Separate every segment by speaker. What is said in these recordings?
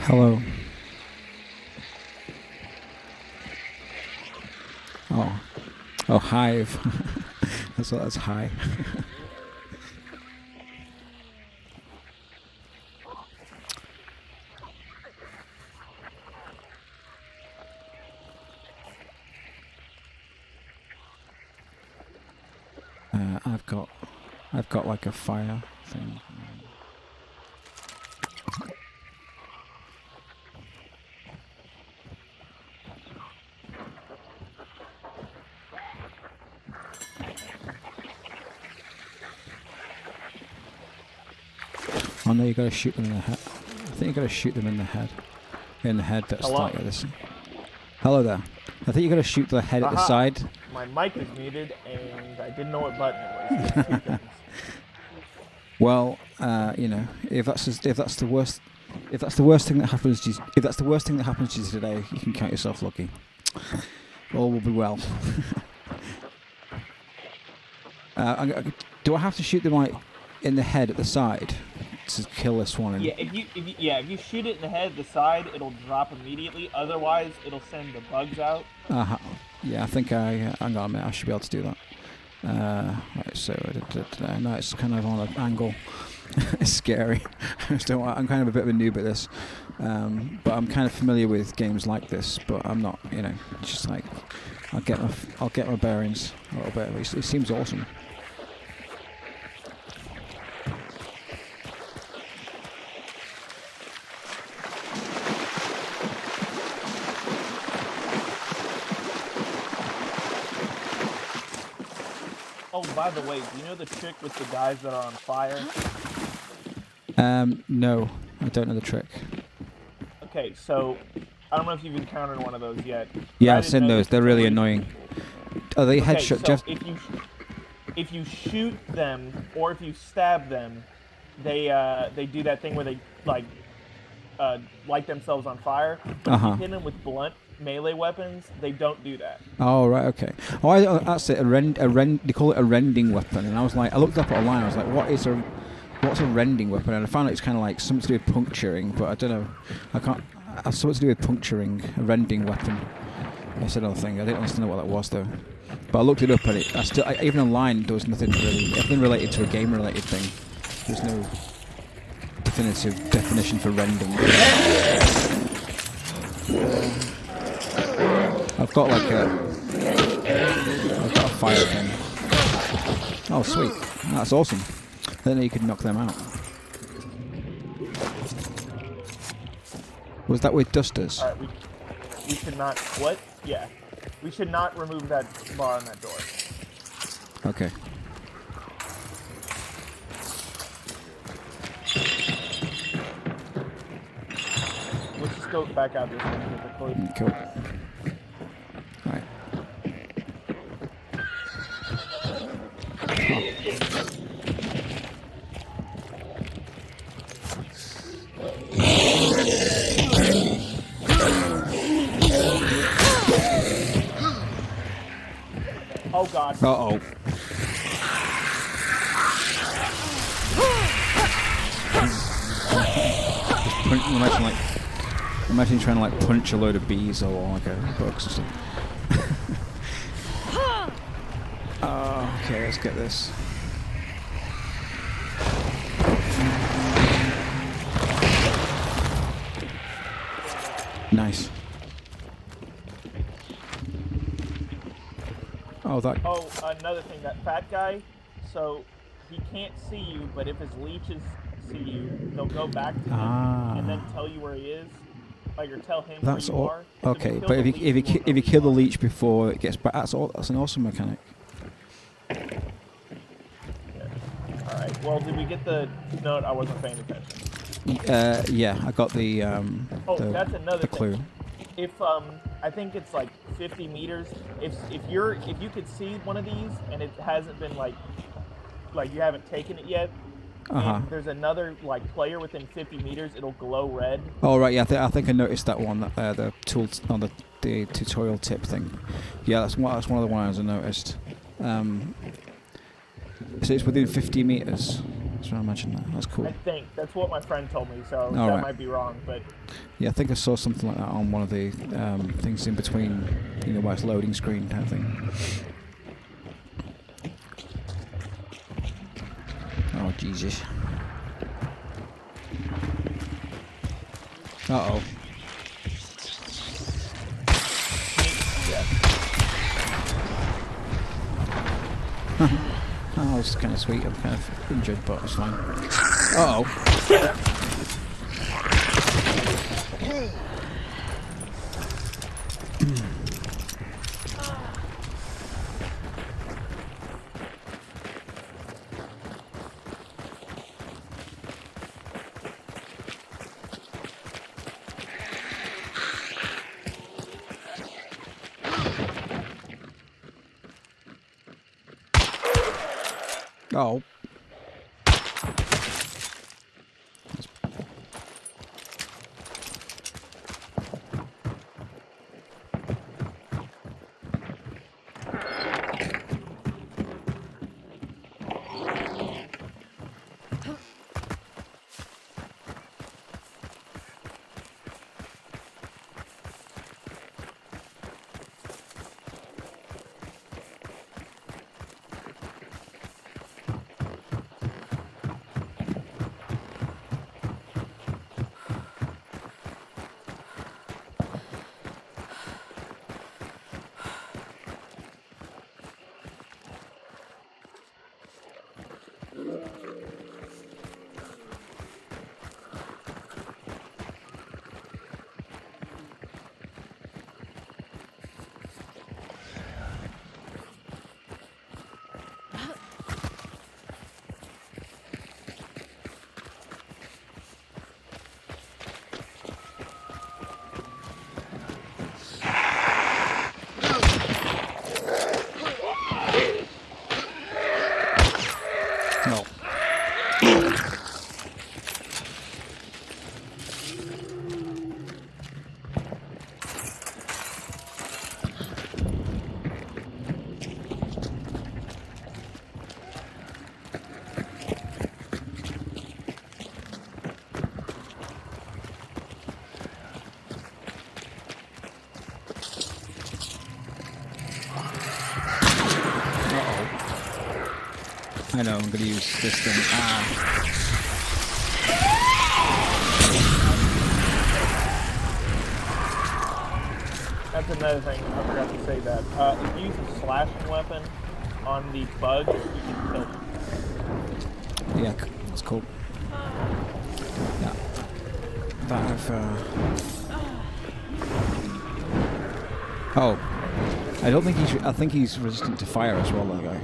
Speaker 1: Hello. Oh. Oh, hive. That's high. I've got like a fire thing. Oh no, you gotta shoot them in the head. I think you gotta shoot them in the head. In the head, that's
Speaker 2: Hello?
Speaker 1: like this. Hello there. I think you gotta shoot the head at the side.
Speaker 2: My mic is muted, and I didn't know what button it was. Two things.
Speaker 1: Well, you know, if that's the worst thing that happens to you, if that's the worst thing that happens to you today, you can count yourself lucky. All will be well. Do I have to shoot them like in the head at the side to kill this one?
Speaker 2: Yeah, if you shoot it in the head at the side, it'll drop immediately. Otherwise, it'll send the bugs out.
Speaker 1: Yeah, I think hang on a minute, I should be able to do that. Right, so no, it's kind of on an angle. It's scary. I'm kind of a bit of a noob at this, but I'm kind of familiar with games like this. But I'm not, you know, it's just like I'll get my bearings a little bit. It seems awesome.
Speaker 2: Oh, by the way, do you know the trick with the guys that are on fire?
Speaker 1: No, I don't know the trick.
Speaker 2: Okay, so I don't know if you've encountered one of those yet.
Speaker 1: Yeah, I've seen those. They're really annoying. Are they headshot?
Speaker 2: So if you shoot them or if you stab them, they do that thing where they light themselves on fire. But if you hit them with blunt melee weapons, they don't do that.
Speaker 1: Oh right, okay. Oh, that's it. They call it a rending weapon, and I looked up online. I was like, what's a rending weapon? And I found out it's kind of like something to do with puncturing, but I don't know. It's something to do with puncturing, a rending weapon. That's another thing. I didn't understand what that was though. But I looked it up, and even online there was nothing related to a game-related thing. There's no definitive definition for rending. I've got a fire thing. Oh, sweet. That's awesome. Then you could knock them out. Was that with dusters?
Speaker 2: Alright, we should not... What? Yeah. We should not remove that bar on that door.
Speaker 1: Okay.
Speaker 2: Let's just go back out this way.
Speaker 1: Cool. Right.
Speaker 2: Oh god.
Speaker 1: Uh-oh. Imagine trying to like punch a load of bees or like a bugs or something. Okay, let's get this. Nice. Oh,
Speaker 2: Oh, another thing, that fat guy, so he can't see you, but if his leech is see you, they'll go back to him and then tell you where he is, like, or tell him
Speaker 1: That's
Speaker 2: where you
Speaker 1: all.
Speaker 2: are. So
Speaker 1: Okay, but if you kill the leech before it gets back, that's an awesome mechanic.
Speaker 2: Yeah. All right. Well, did we get the note? I wasn't paying attention.
Speaker 1: Yeah, I got the
Speaker 2: that's another
Speaker 1: clue.
Speaker 2: thing. If I think it's like 50 meters. If you could see one of these and it hasn't been like you haven't taken it yet, and there's another like player within 50 meters, it'll glow red.
Speaker 1: Oh right, yeah, I think I noticed that one. The tool on the tutorial tip thing. Yeah, that's one of the ones I noticed. So it's within 50 meters. That's what I imagine that. That's cool.
Speaker 2: I think that's what my friend told me, so might be wrong, but
Speaker 1: yeah, I think I saw something like that on one of the things in between, where it's loading screen kind of thing. Oh Jesus! Uh-oh. Oh, it's kind of sweet. I'm kind of injured, but it's fine. Uh-oh. Oh. I know, I'm going to use this thing.
Speaker 2: That's another thing, I forgot to say that. If you use a slashing weapon on the bugs, you can kill them.
Speaker 1: Yeah, that's cool. Yeah. That Oh. I think he's resistant to fire as well, that guy.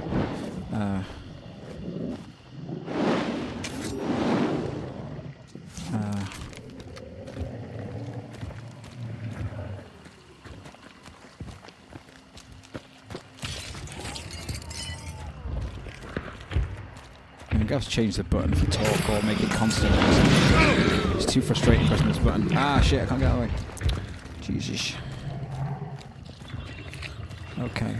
Speaker 1: I think I've changed the button for talk or make it constant. It's too frustrating pressing this button. Ah, shit, I can't get out of the way. Jesus. Okay.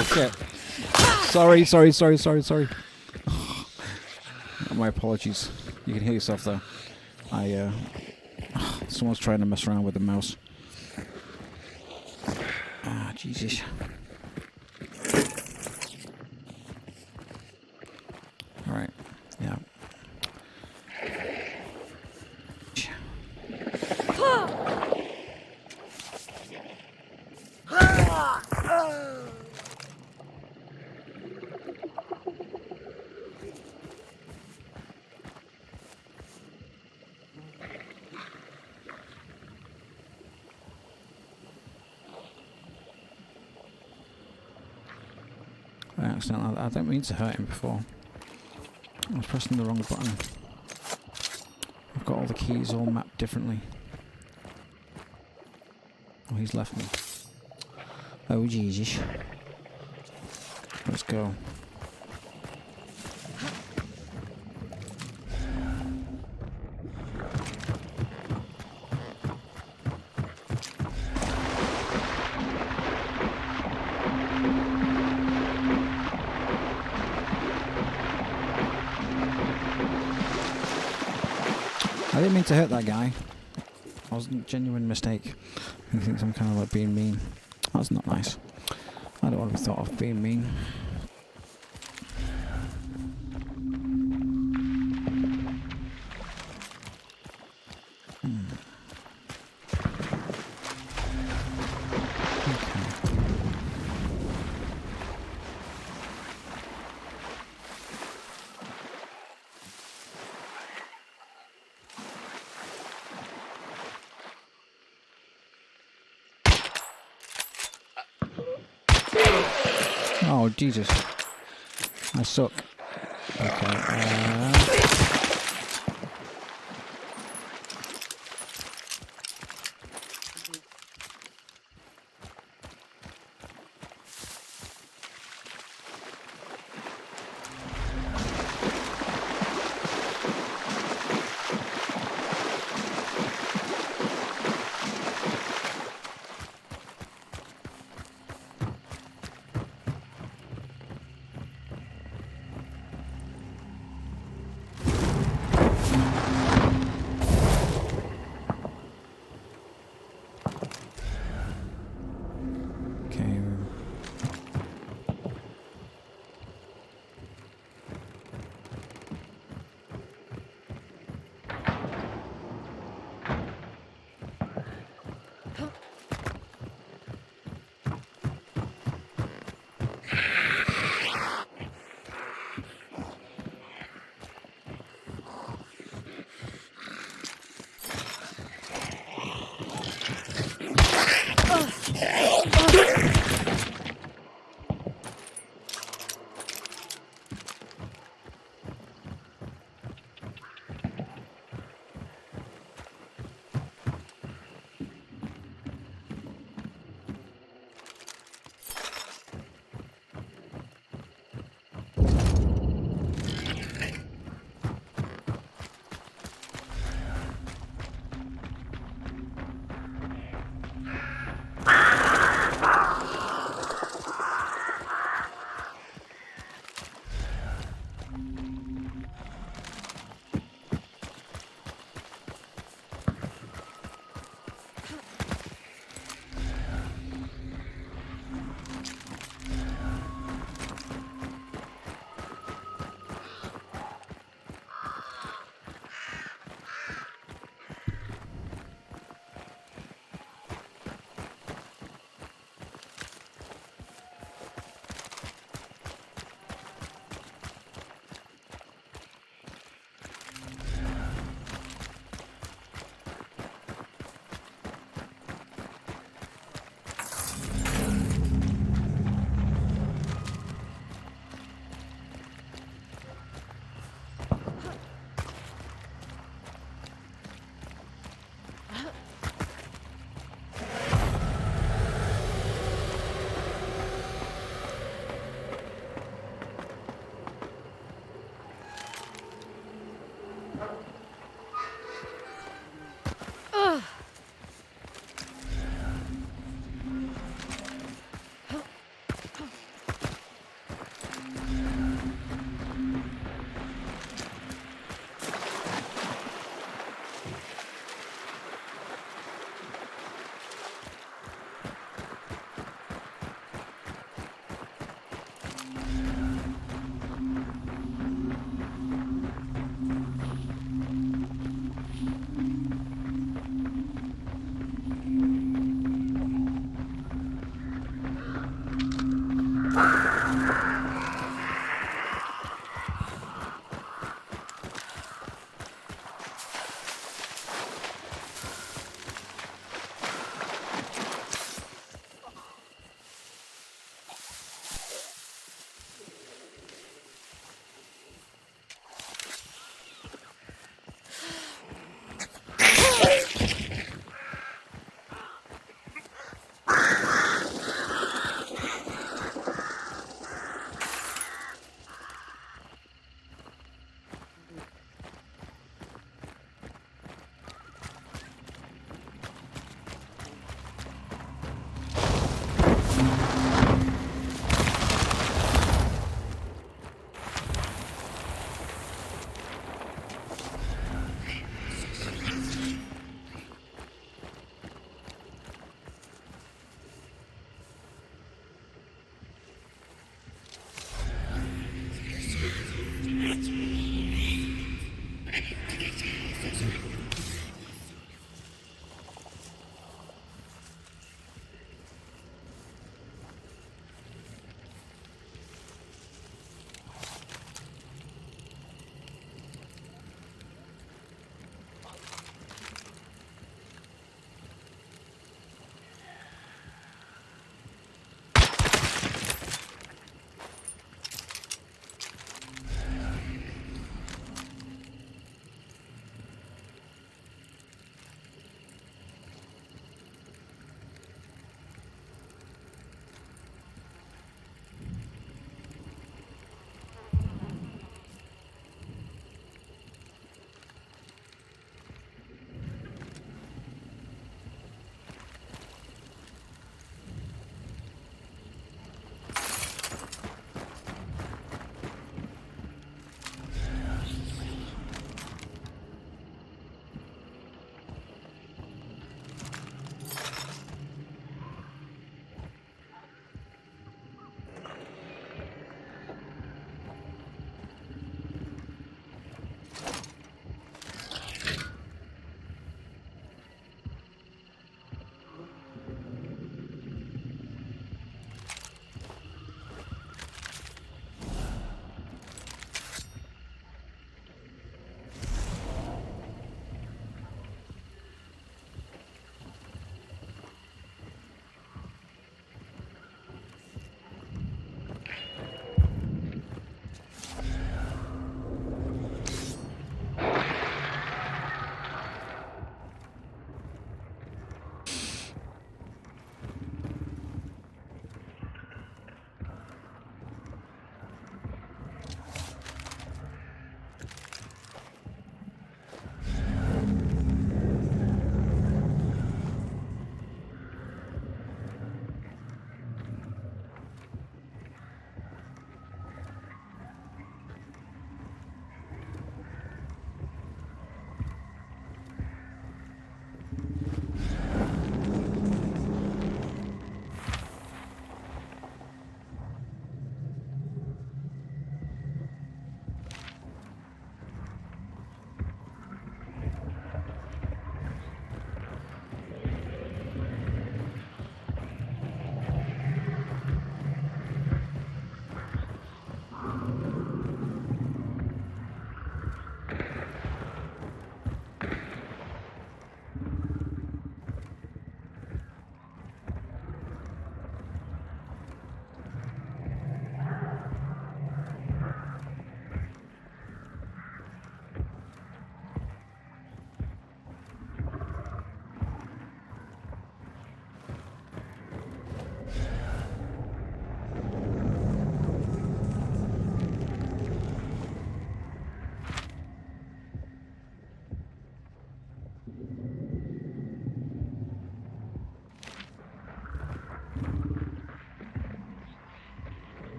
Speaker 1: Oh shit. Sorry. My apologies. You can heal yourself though. Someone's trying to mess around with the mouse. Ah, Jesus. Alright. Yeah. I don't mean to hurt him before. I was pressing the wrong button. I've got all the keys all mapped differently. Oh, he's left me. Oh, Jesus. Let's go. I didn't mean to hurt that guy. That was a genuine mistake. He thinks I'm kind of like being mean. That's not nice. I don't want to be thought of being mean. Oh, Jesus. I suck. Okay,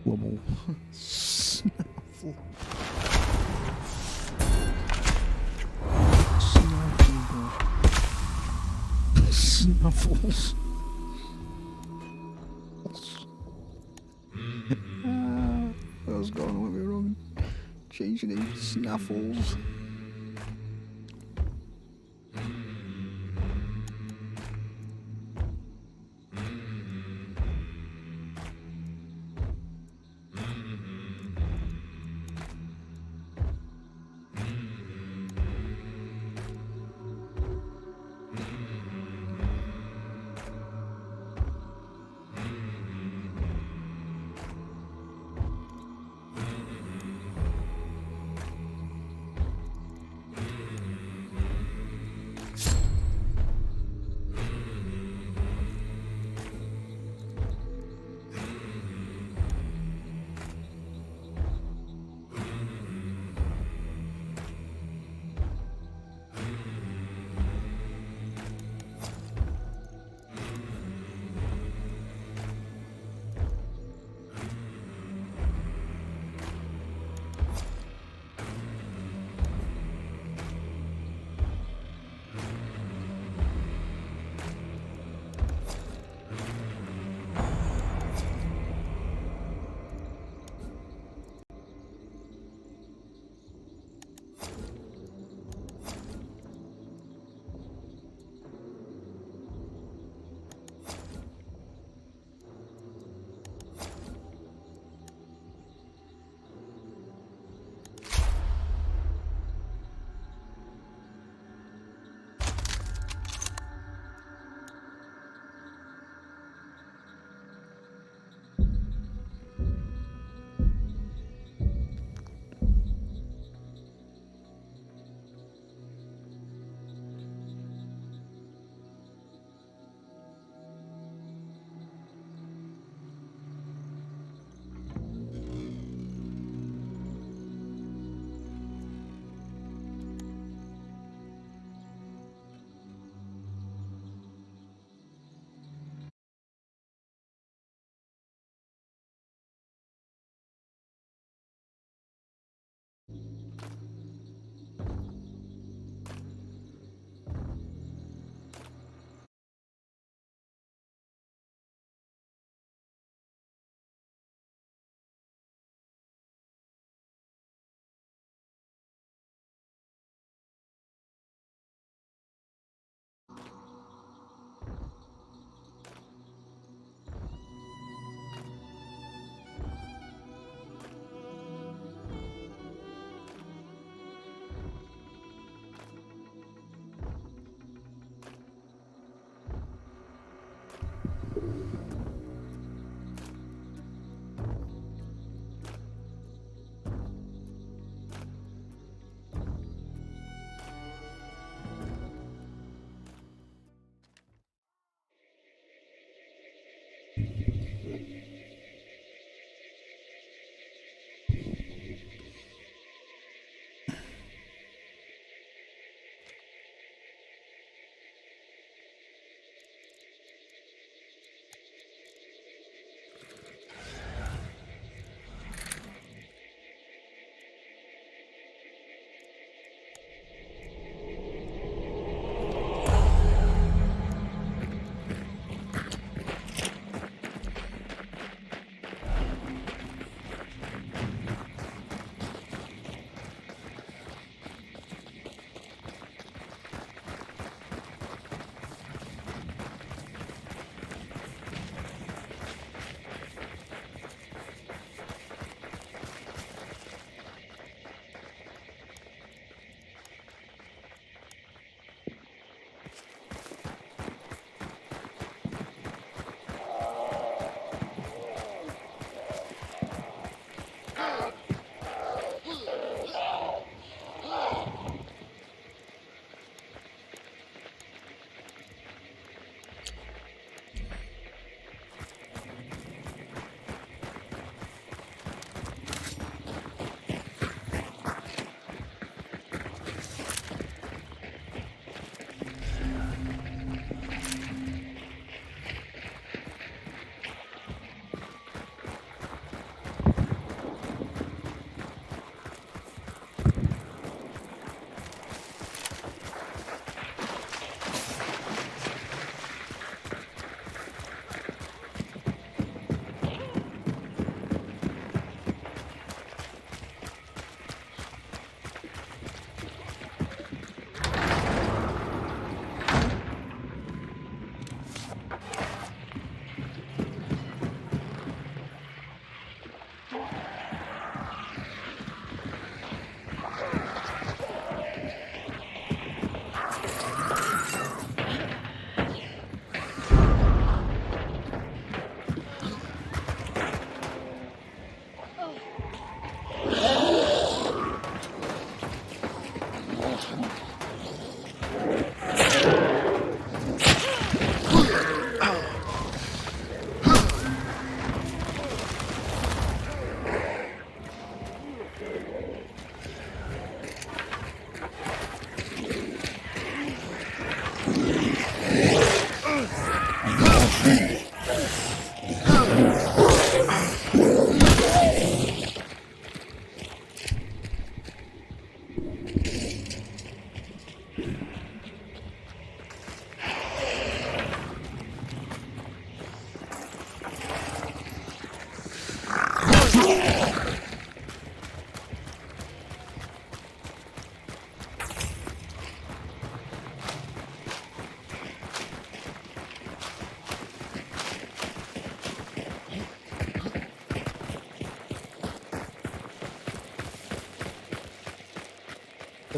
Speaker 1: Wobble. Snaffle. Snuffles. What was going on with me wrong? Changing it. Snaffles.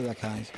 Speaker 1: Look at that, guys.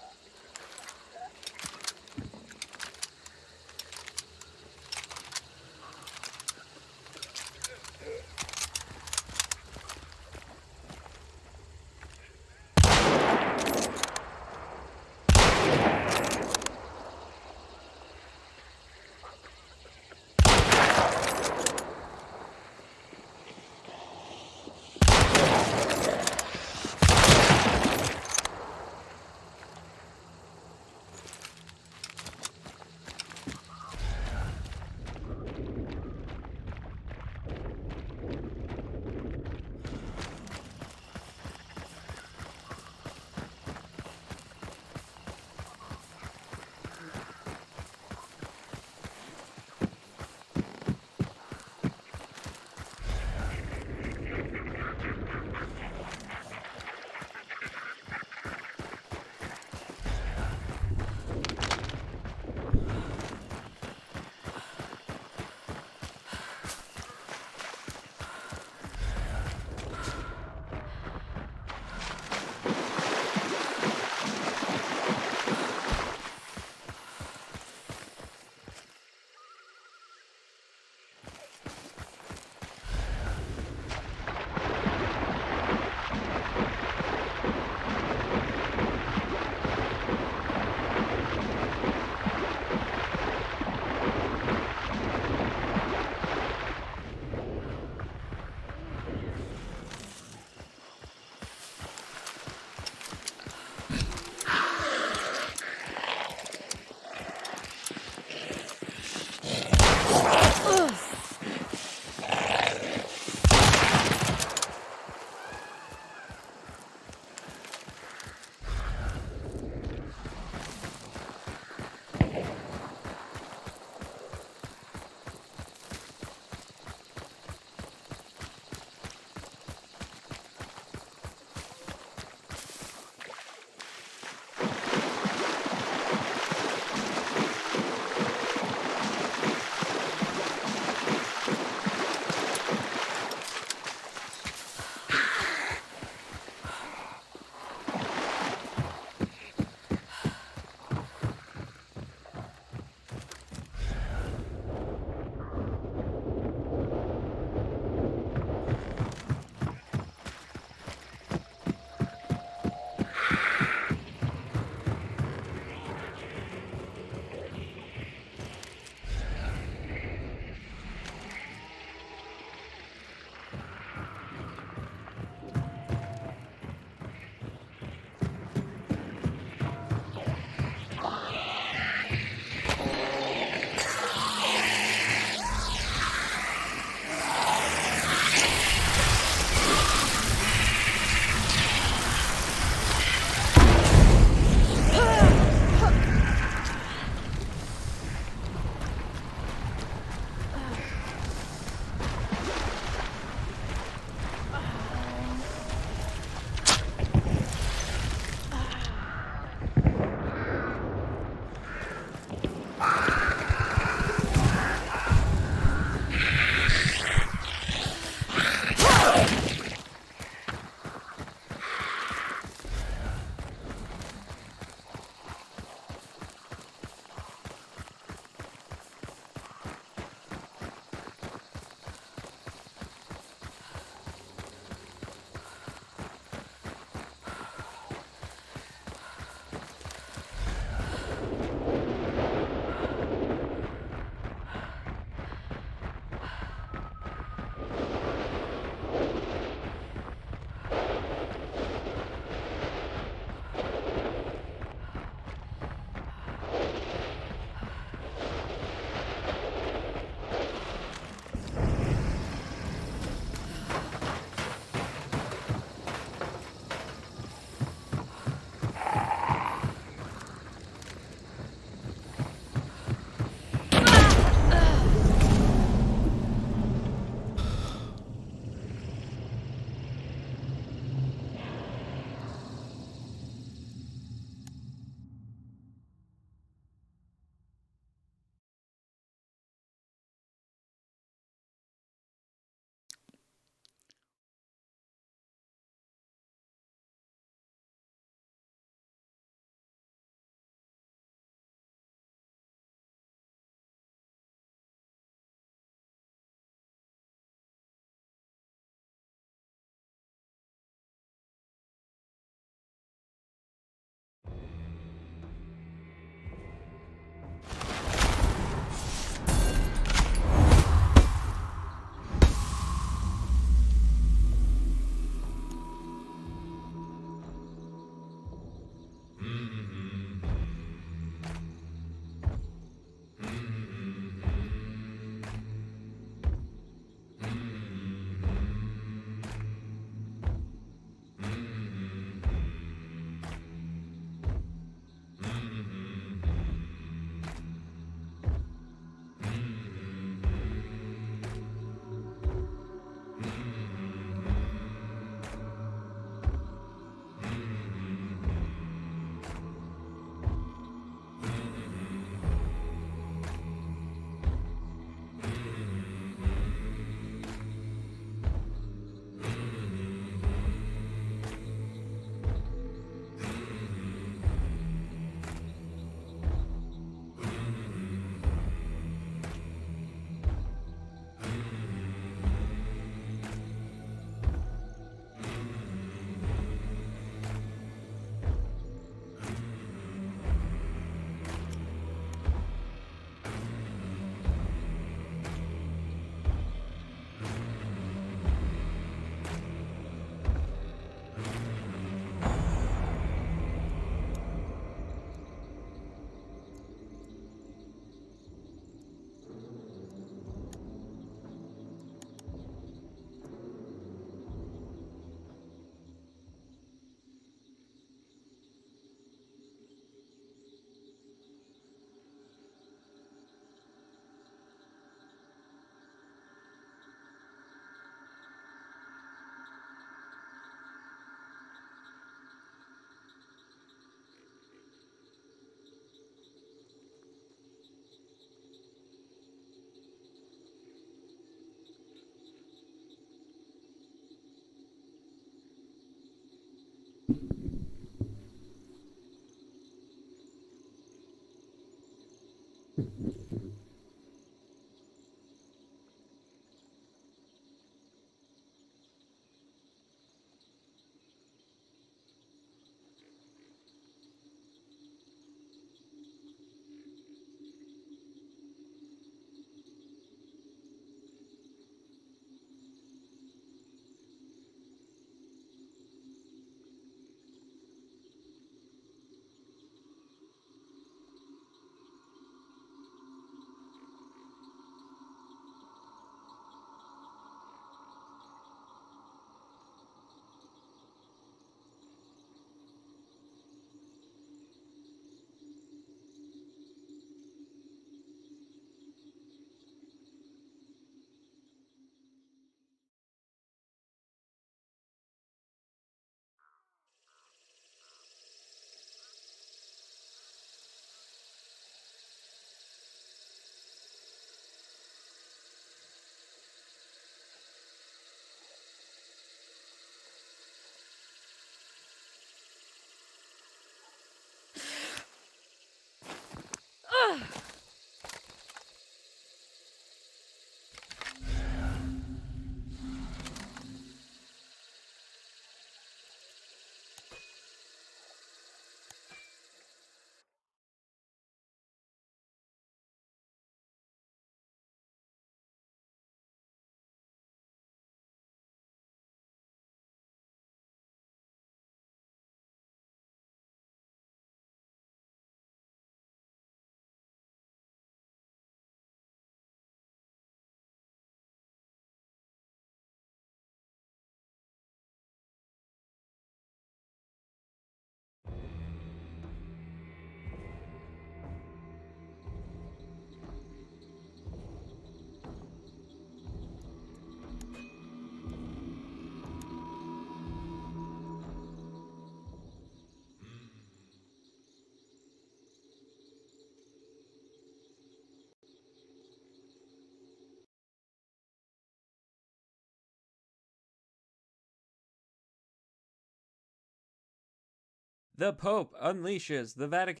Speaker 3: The Pope unleashes the Vatican.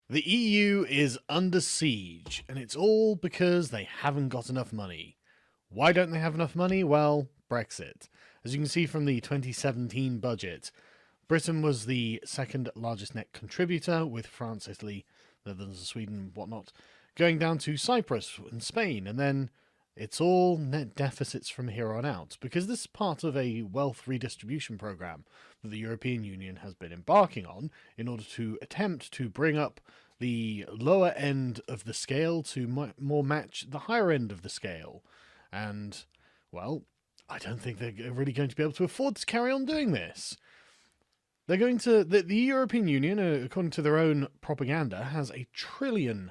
Speaker 4: The EU is under siege, and it's all because they haven't got enough money. Why don't they have enough money? Well, Brexit. As you can see from the 2017 budget, Britain was the second largest net contributor, with France, Italy, Netherlands, Sweden, whatnot, going down to Cyprus and Spain, and then it's all net deficits from here on out, because this is part of a wealth redistribution program that the European Union has been embarking on in order to attempt to bring up the lower end of the scale to more match the higher end of the scale. And, well, I don't think they're really going to be able to afford to carry on doing this. They're going to... The European Union, according to their own propaganda, has €1 trillion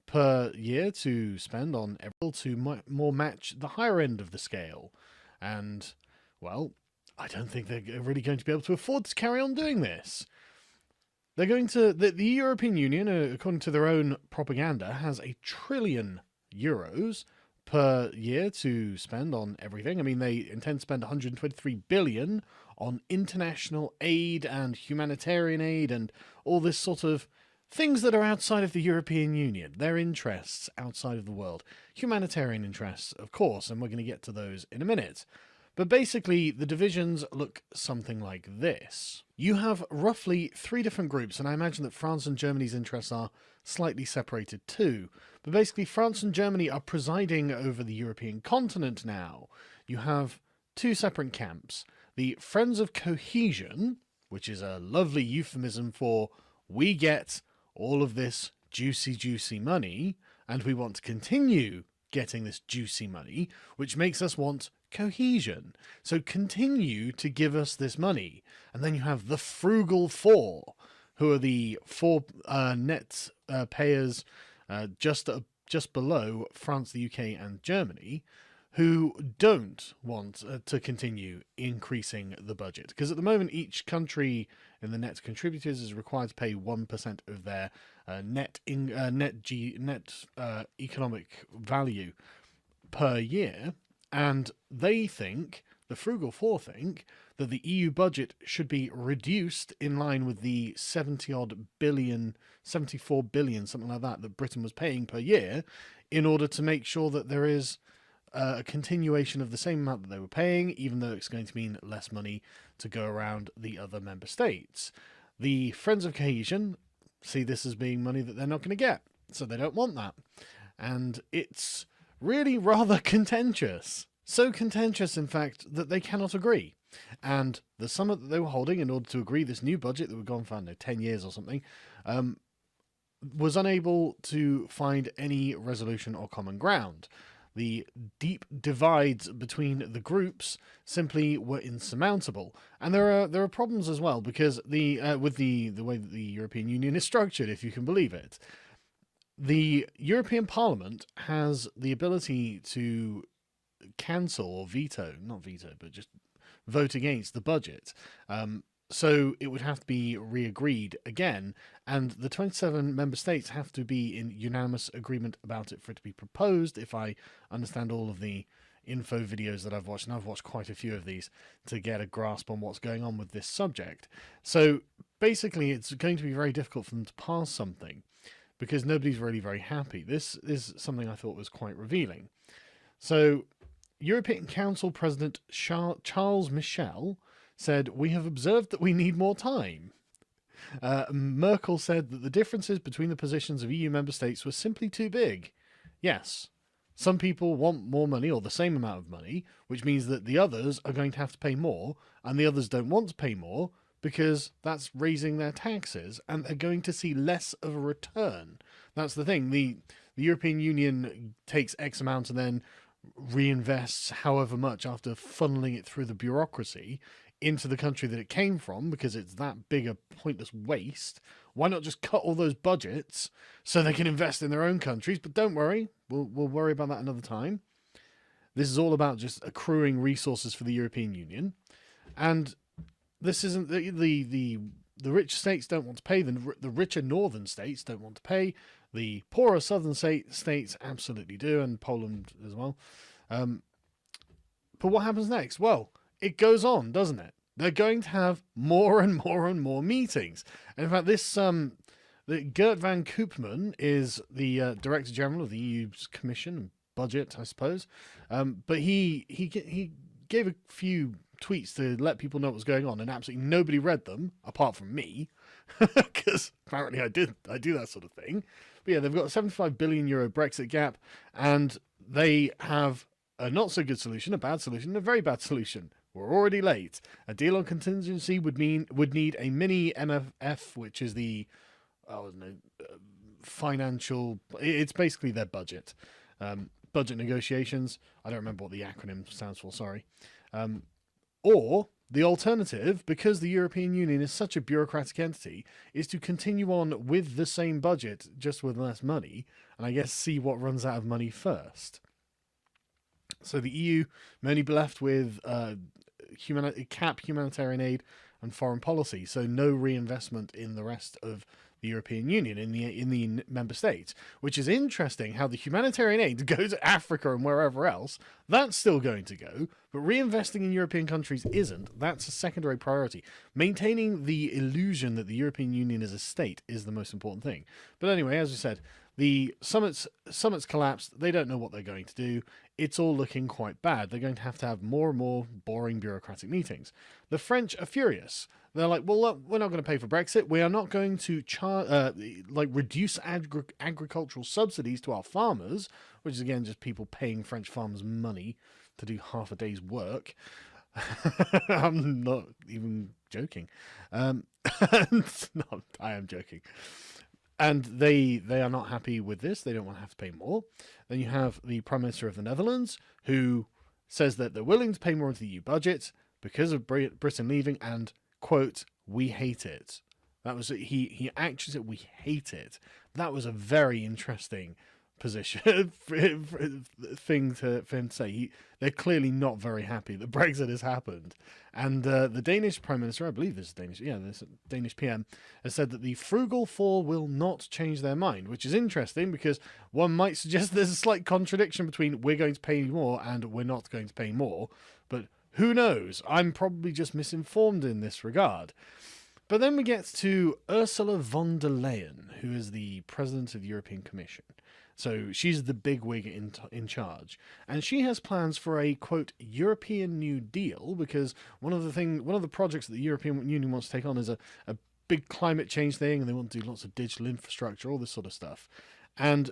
Speaker 4: per year to spend on everything to more match the higher end of the scale. And, well, I don't think they're really going to be able to afford to carry on doing this. They're going to... The European Union, according to their own propaganda, has €1 trillion per year to spend on everything. I mean, they intend to spend 123 billion on international aid and humanitarian aid and all this sort of things that are outside of the European Union. Their interests outside of the world. Humanitarian interests, of course, and we're going to get to those in a minute. But basically, the divisions look something like this. You have roughly 3 different groups, and I imagine that France and Germany's interests are slightly separated too. But basically, France and Germany are presiding over the European continent now. You have 2 separate camps. The Friends of Cohesion, which is a lovely euphemism for we get all of this juicy, juicy money, and we want to continue getting this juicy money, which makes us want cohesion. So continue to give us this money. And then you have the Frugal Four, who are the 4 net payers just below France, the UK, and Germany, who don't want to continue increasing the budget. Because at the moment, each country in the net contributors is required to pay 1% of their net economic value per year. And they think The Frugal Four think that the EU budget should be reduced in line with the 70-odd billion, 74 billion, something like that Britain was paying per year, in order to make sure that there is a continuation of the same amount that they were paying, even though it's going to mean less money to go around the other member states. The Friends of Cohesion see this as being money that they're not going to get, so they don't want that. And it's really rather contentious. So contentious, in fact, that they cannot agree. And the summit that they were holding in order to agree this new budget that would go on for, I don't know, 10 years or something, was unable to find any resolution or common ground. The deep divides between the groups simply were insurmountable, and there are problems as well, because with the way that the European Union is structured, if you can believe it, the European Parliament has the ability to cancel or not veto, but just vote against the budget. So it would have to be re-agreed again, and the 27 member states have to be in unanimous agreement about it for it to be proposed, if I understand all of the info videos that I've watched, and I've watched quite a few of these to get a grasp on what's going on with this subject. So basically it's going to be very difficult for them to pass something, because nobody's really very happy. This is something I thought was quite revealing. So European Council President Charles Michel said, "We have observed that we need more time." Merkel said that the differences between the positions of EU member states were simply too big. Yes, some people want more money or the same amount of money, which means that the others are going to have to pay more, and the others don't want to pay more because that's raising their taxes, and they're going to see less of a return. That's the thing. The European Union takes X amount and then reinvests however much after funneling it through the bureaucracy into the country that it came from, because it's that big a pointless waste. Why not just cut all those budgets so they can invest in their own countries? But don't worry, we'll worry about that another time. This is all about just accruing resources for the European Union, and this isn't the rich states don't want to pay. The richer northern states don't want to pay. The poorer southern states absolutely do, and Poland as well. But what happens next? Well, it goes on, doesn't it? They're going to have more and more and more meetings. And in fact, this Gert van Koopman is the Director General of the EU's Commission and Budget, I suppose. But he gave a few tweets to let people know what was going on, and absolutely nobody read them apart from me, because apparently I do that sort of thing. But yeah, they've got a 75 billion euro Brexit gap, and they have a not so good solution, a bad solution, and a very bad solution. We're already late. A deal on contingency would need a mini MFF, which is the financial. It's basically their budget, budget negotiations. I don't remember what the acronym stands for. Sorry. Or the alternative, because the European Union is such a bureaucratic entity, is to continue on with the same budget, just with less money, and I guess see what runs out of money first. So the EU may only be left with humanitarian aid and foreign policy, so no reinvestment in the rest of the European Union, in the member states, which is interesting how the humanitarian aid to go to Africa and wherever else, that's still going to go, but reinvesting in European countries isn't. That's a secondary priority. Maintaining the illusion that the European Union is a state is the most important thing. But anyway, as I said, the summits collapsed. They don't know what they're going to do. It's all looking quite bad. They're going to have more and more boring bureaucratic meetings. The French are furious. They're like, well, look, we're not going to pay for Brexit. We are not going to reduce agricultural subsidies to our farmers, which is, again, just people paying French farmers money to do half a day's work. I'm not even joking. I am joking. And they are not happy with this. They don't want to have to pay more. Then you have the Prime Minister of the Netherlands, who says that they're willing to pay more into the EU budget because of Britain leaving, and, quote, "we hate it." That was he actually said, "we hate it." That was a very interesting position thing for him to say. They're clearly not very happy that Brexit has happened, and the Danish Prime Minister, I believe this is Danish, this Danish PM, has said that the Frugal Four will not change their mind, which is interesting because one might suggest there's a slight contradiction between we're going to pay more and we're not going to pay more, but Who knows? I'm probably just misinformed in this regard. But then we get to Ursula von der Leyen, who is the president of the European Commission. So she's the bigwig in charge. And she has plans for a, quote, European New Deal, because one of the projects that the European Union wants to take on is a big climate change thing, and they want to do lots of digital infrastructure, all this sort of stuff. And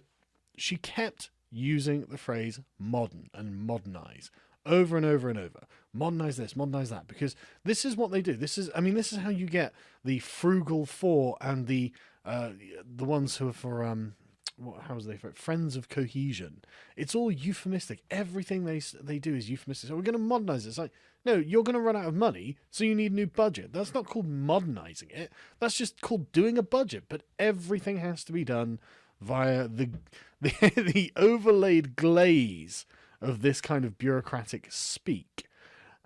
Speaker 4: she kept using the phrase modern and modernize over and over and over. Modernize this, modernize that, because this is what they do. This is how you get the frugal four and the ones who are for friends of cohesion. It's all euphemistic. Everything they do is euphemistic. So we're going to modernize it. It's like, no, you're going to run out of money, so you need a new budget. That's not called modernizing it. That's just called doing a budget. But everything has to be done via the overlaid glaze of this kind of bureaucratic speak.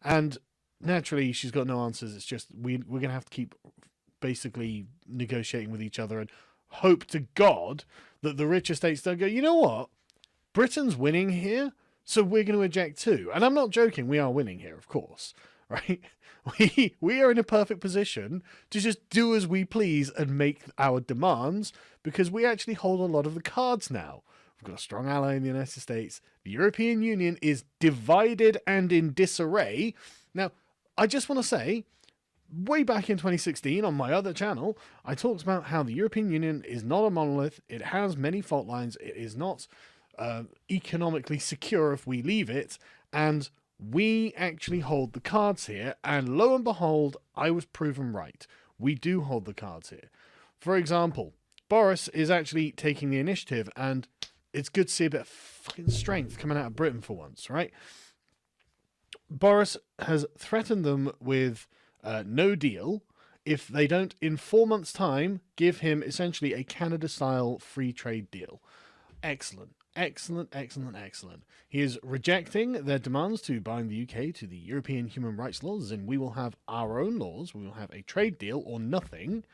Speaker 4: And naturally, she's got no answers. It's just we're going to have to keep basically negotiating with each other and hope to God that the richer states don't go, you know what? Britain's winning here, so we're going to eject too. And I'm not joking, we are winning here, of course, right? We are in a perfect position to just do as we please and make our demands, because we actually hold a lot of the cards now. We've got a strong ally in the United States. The European Union is divided and in disarray. Now, I just want to say, way back in 2016 on my other channel, I talked about how the European Union is not a monolith. It has many fault lines. It is not economically secure if we leave it. And we actually hold the cards here. And lo and behold, I was proven right. We do hold the cards here. For example, Boris is actually taking the initiative, and it's good to see a bit of fucking strength coming out of Britain for once, right? Boris has threatened them with no deal if they don't, in 4 months' time, give him essentially a Canada-style free trade deal. Excellent. Excellent, excellent, excellent. He is rejecting their demands to bind the UK to the European human rights laws, and we will have our own laws. We will have a trade deal or nothing.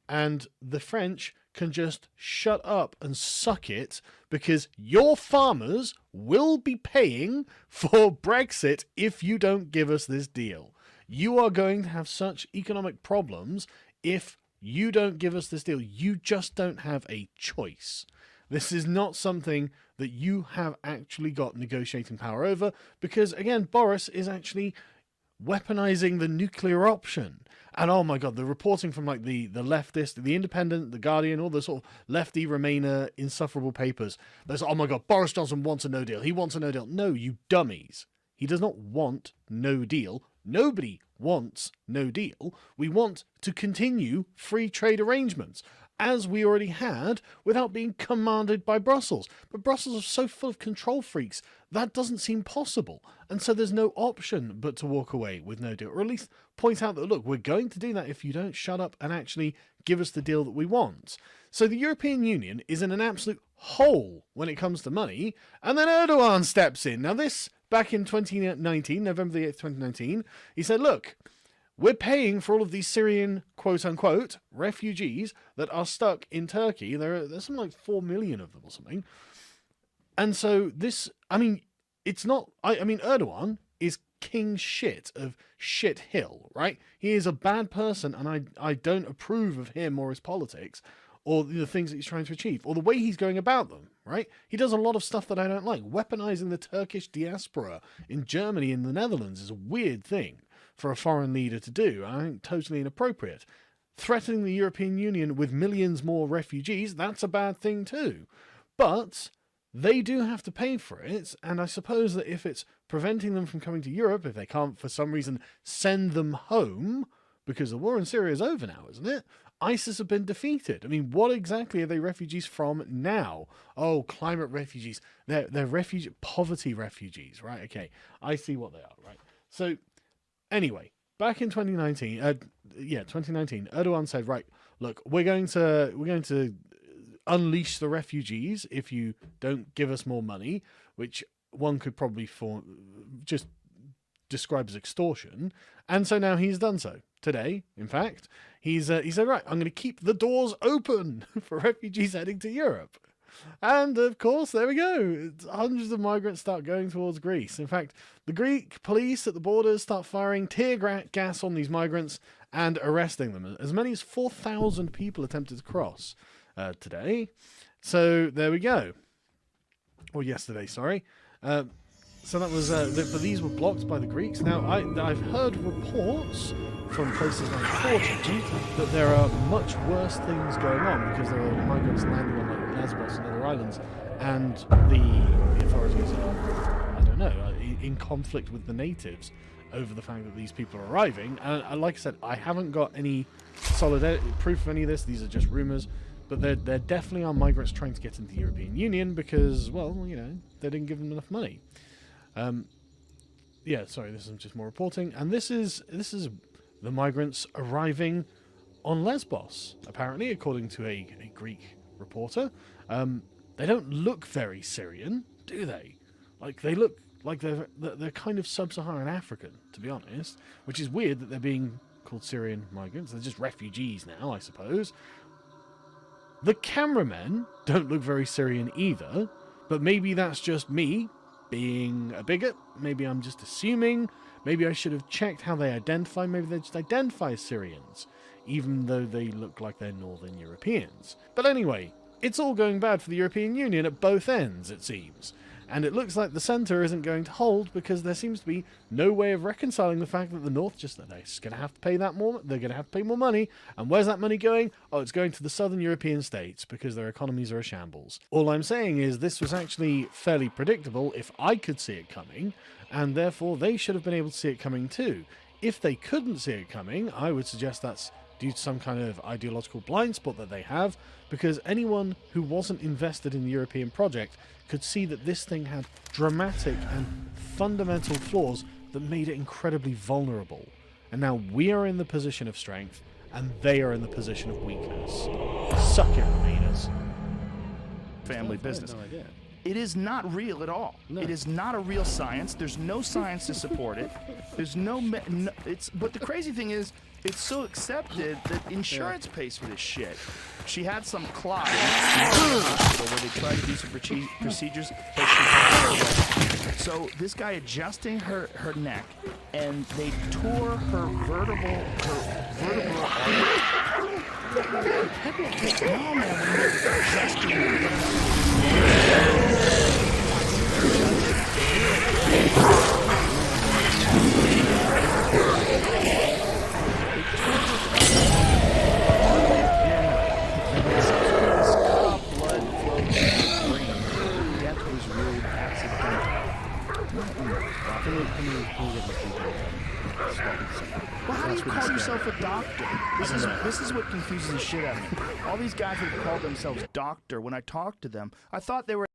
Speaker 4: And the French can just shut up and suck it, because your farmers will be paying for Brexit if you don't give us this deal. You are going to have such economic problems if you don't give us this deal. You just don't have a choice. This is not something that you have actually got negotiating power over, because, again, Boris is actually weaponizing the nuclear option. And oh my God, the reporting from like the leftist, the Independent, the Guardian, all the sort of lefty Remainer insufferable papers. There's, oh my God, Boris Johnson wants a no deal. He wants a no deal. No, you dummies. He does not want no deal. Nobody wants no deal. We want to continue free trade arrangements, as we already had, without being commanded by Brussels. But Brussels are so full of control freaks, that doesn't seem possible. And so there's no option but to walk away with no deal, or at least point out that, look, we're going to do that if you don't shut up and actually give us the deal that we want. So the European Union is in an absolute hole when it comes to money, and then Erdogan steps in. Now this, back in 2019, November the 8th, 2019, he said, look, we're paying for all of these Syrian, quote-unquote, refugees that are stuck in Turkey. There's something like 4 million of them or something. And so this, it's not... Erdogan is king shit of Shit Hill, right? He is a bad person, and I don't approve of him or his politics, or the things that he's trying to achieve, or the way he's going about them, right? He does a lot of stuff that I don't like. Weaponizing the Turkish diaspora in Germany and the Netherlands is a weird thing for a foreign leader to do. I think totally inappropriate. Threatening the European Union with millions more refugees, that's a bad thing too. But they do have to pay for it, and I suppose that if it's preventing them from coming to Europe, if they can't for some reason send them home, because the war in Syria is over now, isn't it? ISIS have been defeated. What exactly are they refugees from now? Oh, climate refugees. They're poverty refugees, right? Okay, I see what they are, right? So anyway, back in 2019, Erdogan said, right, look, we're going to unleash the refugees if you don't give us more money, which one could probably just describe as extortion. And so now he's done so. Today, in fact, he said, right, I'm going to keep the doors open for refugees heading to Europe. And of course, there we go. Hundreds of migrants start going towards Greece. In fact, the Greek police at the borders start firing tear gas on these migrants and arresting them. As many as 4,000 people attempted to cross today. So there we go. Or yesterday, sorry. So that was, but these were blocked by the Greeks. Now, I've heard reports from places like Portugal that there are much worse things going on because there are migrants landing on like Lesbos and other islands, and the authorities are, I don't know, in conflict with the natives over the fact that these people are arriving. And like I said, I haven't got any solid proof of any of this. These are just rumours. But there definitely are migrants trying to get into the European Union because, well, you know, they didn't give them enough money. Yeah, sorry, this is just more reporting. And this is the migrants arriving on Lesbos, apparently, according to a Greek reporter. They don't look very Syrian, do they? Like, they look like they're kind of sub-Saharan African, to be honest, which is weird that they're being called Syrian migrants. They're just refugees now, I suppose. The cameramen don't look very Syrian either, but maybe that's just me being a bigot. Maybe I'm just assuming. Maybe I should have checked how they identify. Maybe they just identify as Syrians, even though they look like they're Northern Europeans. But anyway, it's all going bad for the European Union at both ends, it seems. And it looks like the centre isn't going to hold because there seems to be no way of reconciling the fact that the North they're just going to have to pay that more. They're going to have to pay more money. And where's that money going? Oh, it's going to the Southern European states because their economies are a shambles. All I'm saying is this was actually fairly predictable if I could see it coming, and therefore they should have been able to see it coming too. If they couldn't see it coming, I would suggest that's due to some kind of ideological blind spot that they have, because anyone who wasn't invested in the European project could see that this thing had dramatic and fundamental flaws that made it incredibly vulnerable. And now we are in the position of strength, and they are in the position of weakness. Suck it, Remainers.
Speaker 5: Family business.
Speaker 4: No idea.
Speaker 5: It is not real at all.
Speaker 4: No.
Speaker 5: It is not a real science. There's no science to support it. There's no, but the crazy thing is, it's so accepted that insurance pays for this shit. She had some clot in the hospital where they tried to do some procedures, but she passed away. So this guy adjusting her neck, and they tore her vertebral artery. No, man, when they're adjusting Well, how do you call yourself a doctor? This is what confuses the shit out of me. All these guys who call themselves doctor, when I talk to them, I thought they were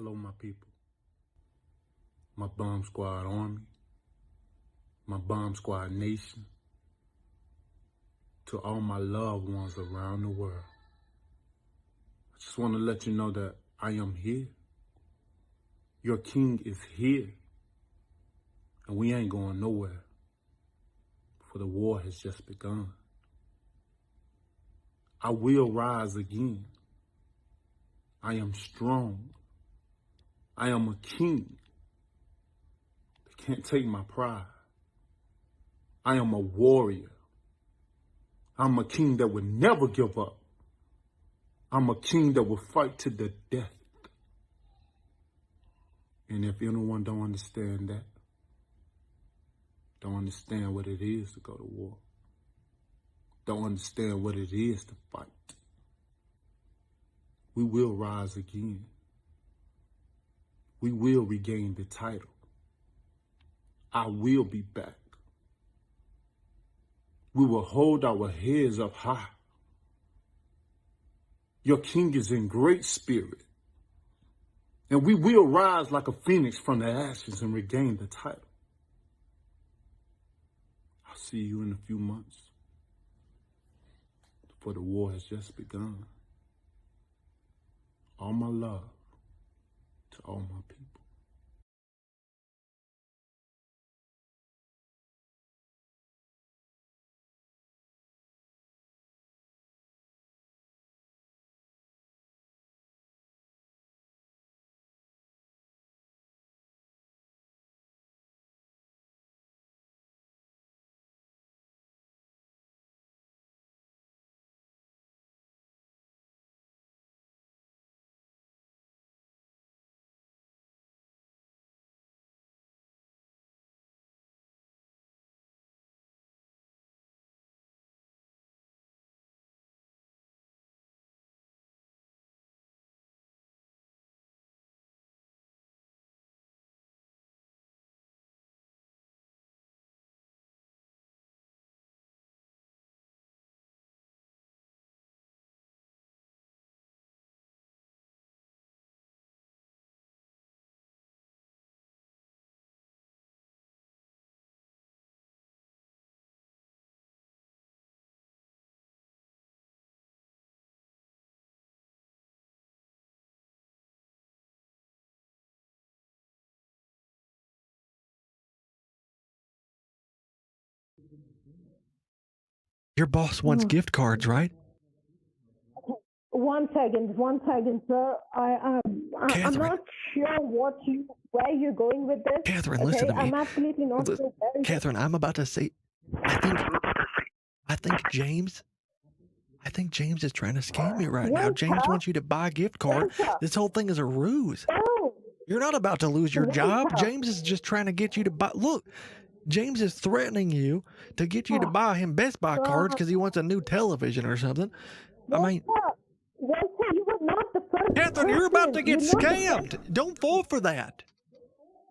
Speaker 6: Hello, my people. My bomb squad army. My bomb squad nation. To all my loved ones around the world. I just want to let you know that I am here. Your king is here. And we ain't going nowhere. For the war has just begun. I will rise again. I am strong. I am a king. They can't take my pride. I am a warrior. I'm a king that will never give up. I'm a king that will fight to the death. And if anyone don't understand that, don't understand what it is to go to war, don't understand what it is to fight, we will rise again. We will regain the title. I will be back. We will hold our heads up high. Your king is in great spirit. And we will rise like a phoenix from the ashes and regain the title. I'll see you in a few months. For the war has just begun. All my love to all my people.
Speaker 7: Your boss wants gift cards, right?
Speaker 8: One second, sir. I'm
Speaker 7: Catherine.
Speaker 8: not sure where you're going with this.
Speaker 7: Catherine,
Speaker 8: okay?
Speaker 7: listen to me.
Speaker 8: I'm absolutely not
Speaker 7: Lis-
Speaker 8: sure where
Speaker 7: Catherine, I'm about to say, I think James is trying to scam you right now.
Speaker 8: Yes,
Speaker 7: James
Speaker 8: sir.
Speaker 7: wants you to buy a gift card.
Speaker 8: Yes, sir.
Speaker 7: This whole thing is a ruse.
Speaker 8: No.
Speaker 7: You're not about to lose your
Speaker 8: Yes,
Speaker 7: job.
Speaker 8: sir.
Speaker 7: James is just trying to get you to buy. Look, James is threatening you to get you to buy him Best Buy cards because he wants a new television or something. I mean,
Speaker 8: Yes, sir. You were not the first
Speaker 7: Catherine, you're about to
Speaker 8: person.
Speaker 7: get
Speaker 8: You're not the
Speaker 7: scammed. Don't fall for that.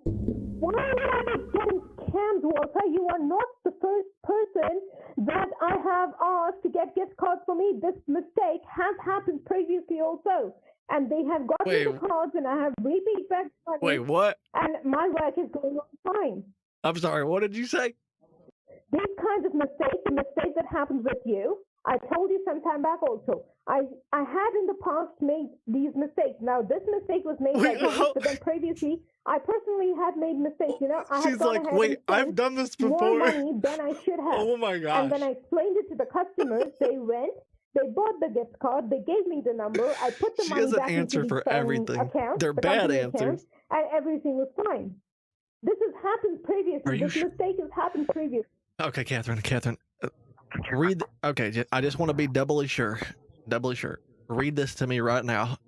Speaker 8: Why am I not getting scammed, Walter? You are not the first person that I have asked to get gift cards for me. This mistake has happened previously also. And they have gotten
Speaker 7: Wait.
Speaker 8: the cards and I have repeat back money.
Speaker 7: Wait, what?
Speaker 8: And my work is going on fine.
Speaker 7: I'm sorry, what did you say?
Speaker 8: These kinds of mistakes, the mistake that happens with you, I told you some time back also. I had in the past made these mistakes. Now, this mistake was made by James, but then previously, I personally had made mistakes. You know, I
Speaker 7: She's
Speaker 8: had gone
Speaker 7: like,
Speaker 8: ahead
Speaker 7: wait,
Speaker 8: and
Speaker 7: I've
Speaker 8: spent
Speaker 7: done this
Speaker 8: more
Speaker 7: before.
Speaker 8: money than I should have.
Speaker 7: Oh my gosh.
Speaker 8: And then I explained it to the customers. They went, they bought the gift card, they gave me the number, I put the
Speaker 7: She
Speaker 8: money
Speaker 7: has an
Speaker 8: back
Speaker 7: answer
Speaker 8: into the
Speaker 7: for everything.
Speaker 8: account,
Speaker 7: They're
Speaker 8: the
Speaker 7: bad
Speaker 8: company
Speaker 7: answers.
Speaker 8: account, and everything was fine. This has happened previously.
Speaker 7: Are you
Speaker 8: This mistake has happened previously.
Speaker 7: Okay, Catherine, read. Okay, I just want to be doubly sure. Read this to me right now.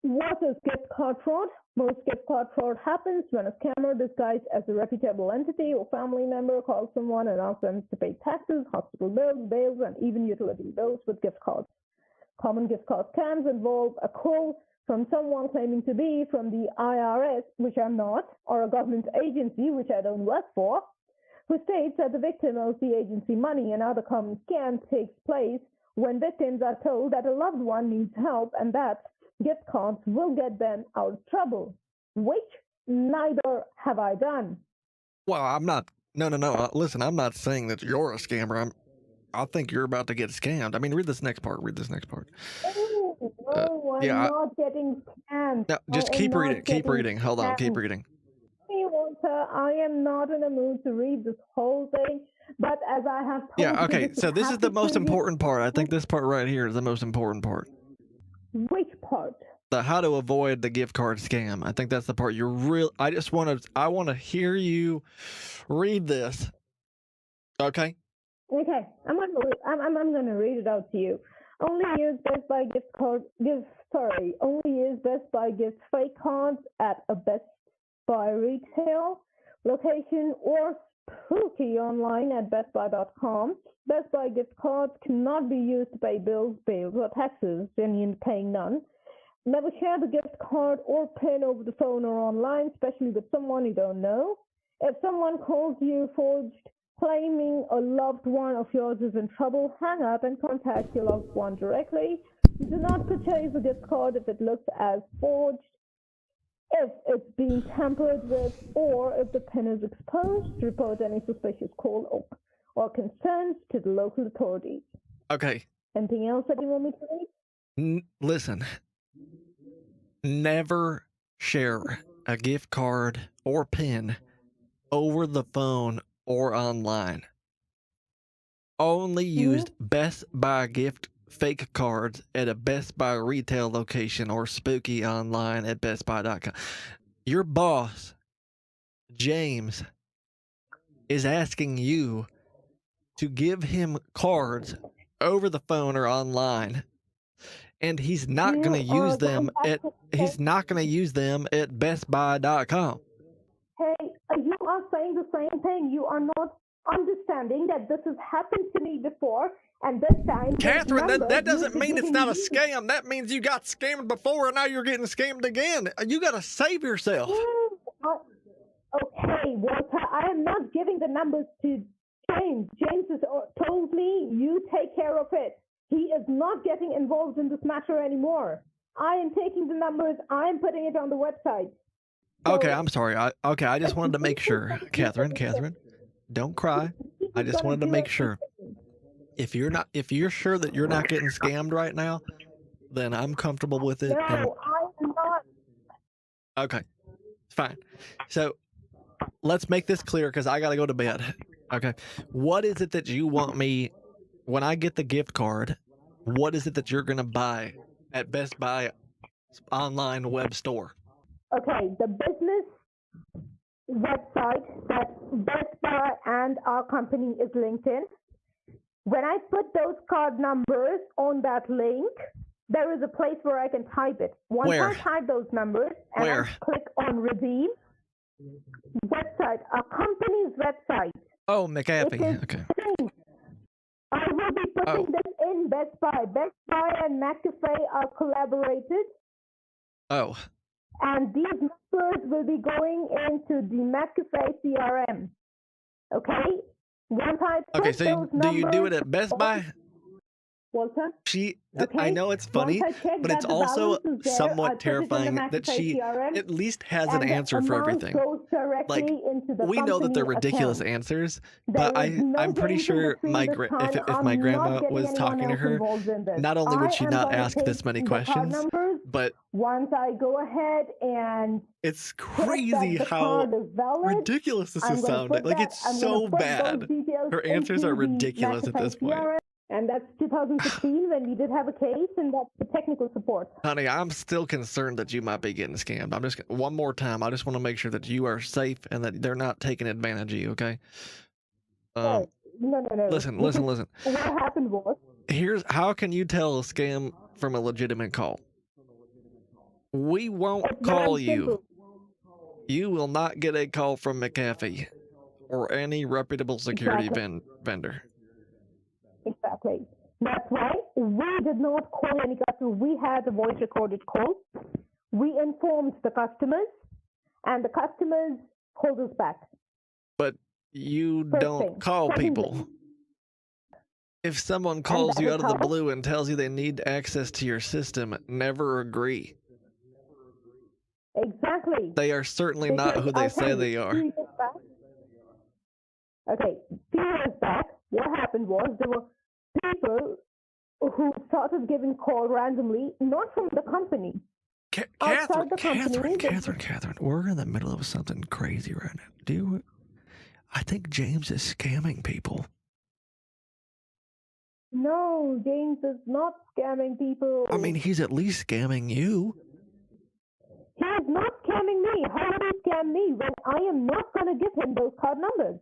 Speaker 8: What is gift card fraud? Most gift card fraud happens when a scammer disguised as a reputable entity or family member calls someone and asks them to pay taxes, hospital bills, bails, and even utility bills with gift cards. Common gift card scams involve a call from someone claiming to be from the IRS, which I'm not, or a government agency, which I don't work for, who states that the victim owes the agency money. Another common scam takes place when victims are told that a loved one needs help and that gift cards will get them out of trouble, which neither have I done.
Speaker 7: Well, I'm not. No. Listen, I'm not saying that you're a scammer. I think you're about to get scammed. I mean, read this next part.
Speaker 8: Oh, no, I'm
Speaker 7: Yeah.
Speaker 8: not getting scammed.
Speaker 7: No, just
Speaker 8: I am
Speaker 7: keep
Speaker 8: not
Speaker 7: reading. Keep
Speaker 8: getting
Speaker 7: reading. Hold on. Keep
Speaker 8: scammed.
Speaker 7: reading.
Speaker 8: Hey, Walter, I am not in a mood to read this whole thing, but as I have told
Speaker 7: Yeah.
Speaker 8: you,
Speaker 7: Okay. So this is the most important part. I think this part right here is the most important part.
Speaker 8: Which part?
Speaker 7: The how to avoid the gift card scam. I think that's the part you're real. I want to hear you read this. Okay.
Speaker 8: Okay, I'm gonna read it out to you. Only use Best Buy only use Best Buy gift fake cards at a Best Buy retail location or spooky online at bestbuy.com. Best Buy gift cards cannot be used to pay bills, or taxes, genuine paying none. Never share the gift card or PIN over the phone or online, especially with someone you don't know. If someone calls you forged, claiming a loved one of yours is in trouble, hang up and contact your loved one directly. Do not purchase a gift card if it looks as forged, if it's being tampered with, or if the PIN is exposed. Report any suspicious call or concerns to the local authorities.
Speaker 7: Okay.
Speaker 8: Anything else that you want me to read?
Speaker 7: Listen. Never share a gift card or PIN over the phone or online. Only use Best Buy gift fake cards at a Best Buy retail location or spooky online at bestbuy.com. Your boss, James, is asking you to give him cards over the phone or online, and he's not going to use them at bestbuy.com.
Speaker 8: Hey, you are saying the same thing. You are not understanding that this has happened to me before, and this time,
Speaker 7: Catherine, that doesn't mean it's not a scam. That means you got scammed before and now you're getting scammed again. You got to save yourself.
Speaker 8: Okay, Walter, I am not giving the numbers to James. James has told me you take care of it. He is not getting involved in this matter anymore. I am taking the numbers. I am putting it on the website. So,
Speaker 7: okay, I'm sorry. I just wanted to make sure. Catherine, don't cry. I just wanted to make sure. If you're sure that you're not getting scammed right now, then I'm comfortable with it.
Speaker 8: No, I'm not.
Speaker 7: Okay, fine. So let's make this clear because I got to go to bed. Okay. What is it that you want me, when I get the gift card, what is it that you're going to buy at Best Buy online web store?
Speaker 8: Okay, the business website that Best Buy and our company is linked in. When I put those card numbers on that link, there is a place where I can type it. Once I type those numbers and I click on redeem, website, our company's website.
Speaker 7: Oh, McAfee. Okay.
Speaker 8: I will be putting this in Best Buy. Best Buy and McAfee are collaborated.
Speaker 7: Oh.
Speaker 8: And these numbers will be going into the McAfee CRM. Okay? Once I put
Speaker 7: okay, so do you do it at Best Buy?
Speaker 8: Walter?
Speaker 7: I know it's funny, but it's also somewhat terrifying that she
Speaker 8: CRM,
Speaker 7: at least has an answer for everything.
Speaker 8: Like,
Speaker 7: we know that they're ridiculous answers, but I'm pretty sure if my grandma was talking to her, not only would she not ask this many questions, but
Speaker 8: once I go ahead and
Speaker 7: it's crazy how ridiculous this is sounding. Like, it's so bad. Her answers are ridiculous at this point.
Speaker 8: And that's 2016 when we did have a case, and that's the technical support.
Speaker 7: Honey, I'm still concerned that you might be getting scammed. I'm just one more time. I just want to make sure that you are safe and that they're not taking advantage of you. Okay.
Speaker 8: No.
Speaker 7: Listen.
Speaker 8: What happened was,
Speaker 7: here's how can you tell a scam from a legitimate call? We won't call you. You will not get a call from McAfee or any reputable security vendor.
Speaker 8: Exactly. That's why we did not call any customer. We had a voice recorded call. We informed the customers, and the customers called us back.
Speaker 7: But you don't call people. If someone calls
Speaker 8: that
Speaker 7: you
Speaker 8: is
Speaker 7: out of the
Speaker 8: how-
Speaker 7: blue and tells you they need access to your system, never agree.
Speaker 8: Exactly.
Speaker 7: They are certainly not
Speaker 8: Because
Speaker 7: who they
Speaker 8: I'll
Speaker 7: say
Speaker 8: tell you,
Speaker 7: they are.
Speaker 8: few years back- Okay, few years back, what happened was there were people who started giving call randomly, not from the company. Outside the company,
Speaker 7: Catherine, we're in the middle of something crazy right now. I think James is scamming people.
Speaker 8: No, James is not scamming people.
Speaker 7: I mean, he's at least scamming you.
Speaker 8: He is not scamming me. How would he scam me when I am not going to give him those card numbers?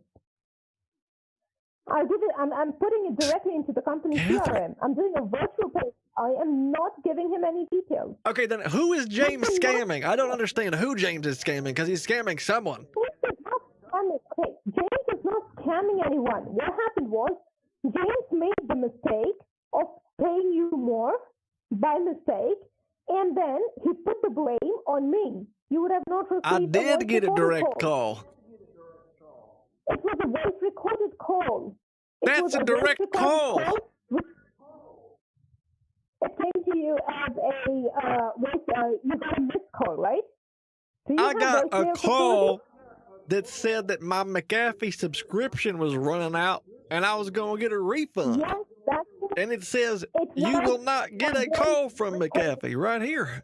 Speaker 8: I'm putting it directly into the company CRM. I'm doing a virtual pay. I am not giving him any details.
Speaker 7: Okay, then who is James scamming? I don't understand who James is scamming, because he's scamming someone.
Speaker 8: James is not scamming. Okay, James is not scamming anyone. What happened was James made the mistake of paying you more by mistake, and then he put the blame on me. You would have not received
Speaker 7: I did get a direct
Speaker 8: call.
Speaker 7: call.
Speaker 8: It was a voice recorded call.
Speaker 7: That's a direct call.
Speaker 8: It came to you as a you got a missed call, right? Do you
Speaker 7: I
Speaker 8: have
Speaker 7: got a
Speaker 8: voicemail
Speaker 7: call that said that my McAfee subscription was running out and I was going to get a refund.
Speaker 8: Yes, that's what
Speaker 7: And it says,
Speaker 8: it
Speaker 7: you
Speaker 8: was.
Speaker 7: will not get a call from McAfee right here.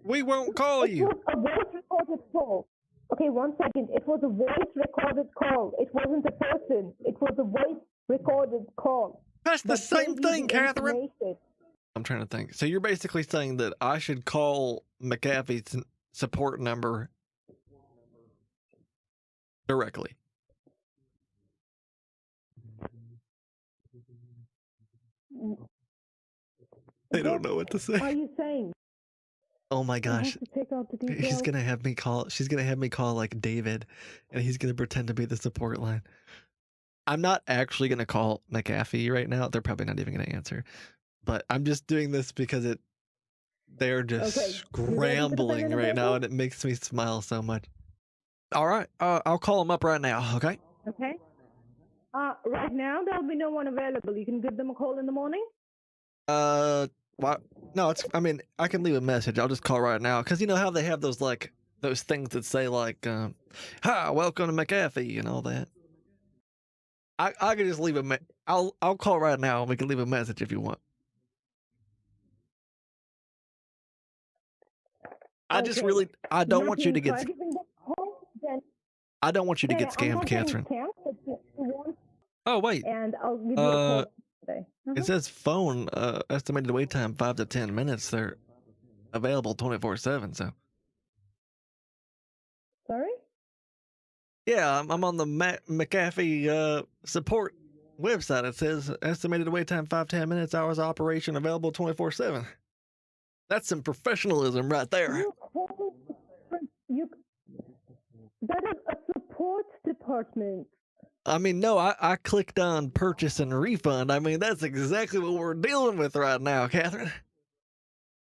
Speaker 7: We won't call
Speaker 8: It
Speaker 7: you.
Speaker 8: was a voice recorded call. Okay, 1 second. It was a voice recorded call. It wasn't a person. It was a voice recorded call.
Speaker 7: That's the
Speaker 8: that
Speaker 7: same
Speaker 8: gave you
Speaker 7: thing,
Speaker 8: the
Speaker 7: Catherine.
Speaker 8: information.
Speaker 7: I'm trying to think. So you're basically saying that I should call McAfee's support number directly. They don't know what to
Speaker 8: What are
Speaker 7: say.
Speaker 8: you saying?
Speaker 7: Oh my
Speaker 8: I
Speaker 7: gosh.
Speaker 8: have to take out the
Speaker 7: She's
Speaker 8: details.
Speaker 7: gonna have me call like David, and he's gonna pretend to be the support line. I'm not actually gonna call McAfee right now. They're probably not even gonna answer. But I'm just doing this because they're just
Speaker 8: Okay, you ready for the pen
Speaker 7: scrambling
Speaker 8: and
Speaker 7: right now,
Speaker 8: paper?
Speaker 7: and it makes me smile so much. All right, I'll call them up right now. Okay.
Speaker 8: Okay. Right now, there'll be no one available. You can give them a call in the morning.
Speaker 7: What? No, I mean, I can leave a message. I'll just call right now, because you know how they have those things that say "Hi, welcome to McAfee" and all that. I can just leave I'll call right now, and we can leave a message if you want. I just
Speaker 8: Okay.
Speaker 7: really, I don't want you to
Speaker 8: Try
Speaker 7: get,
Speaker 8: giving them a call, then
Speaker 7: I don't want you to get
Speaker 8: I'm
Speaker 7: scammed,
Speaker 8: not getting
Speaker 7: Catherine.
Speaker 8: scammed, but you want,
Speaker 7: Oh wait,
Speaker 8: and I'll give you a call today.
Speaker 7: it says phone estimated wait time 5 to 10 minutes. They're available 24/7. So
Speaker 8: Sorry?
Speaker 7: yeah, I'm on the McAfee support website. It says estimated wait time 5-10 minutes. Hours of operation available 24/7. That's some professionalism right there.
Speaker 8: That is a support department.
Speaker 7: I mean, no, I clicked on purchase and refund. I mean, that's exactly what we're dealing with right now, Catherine.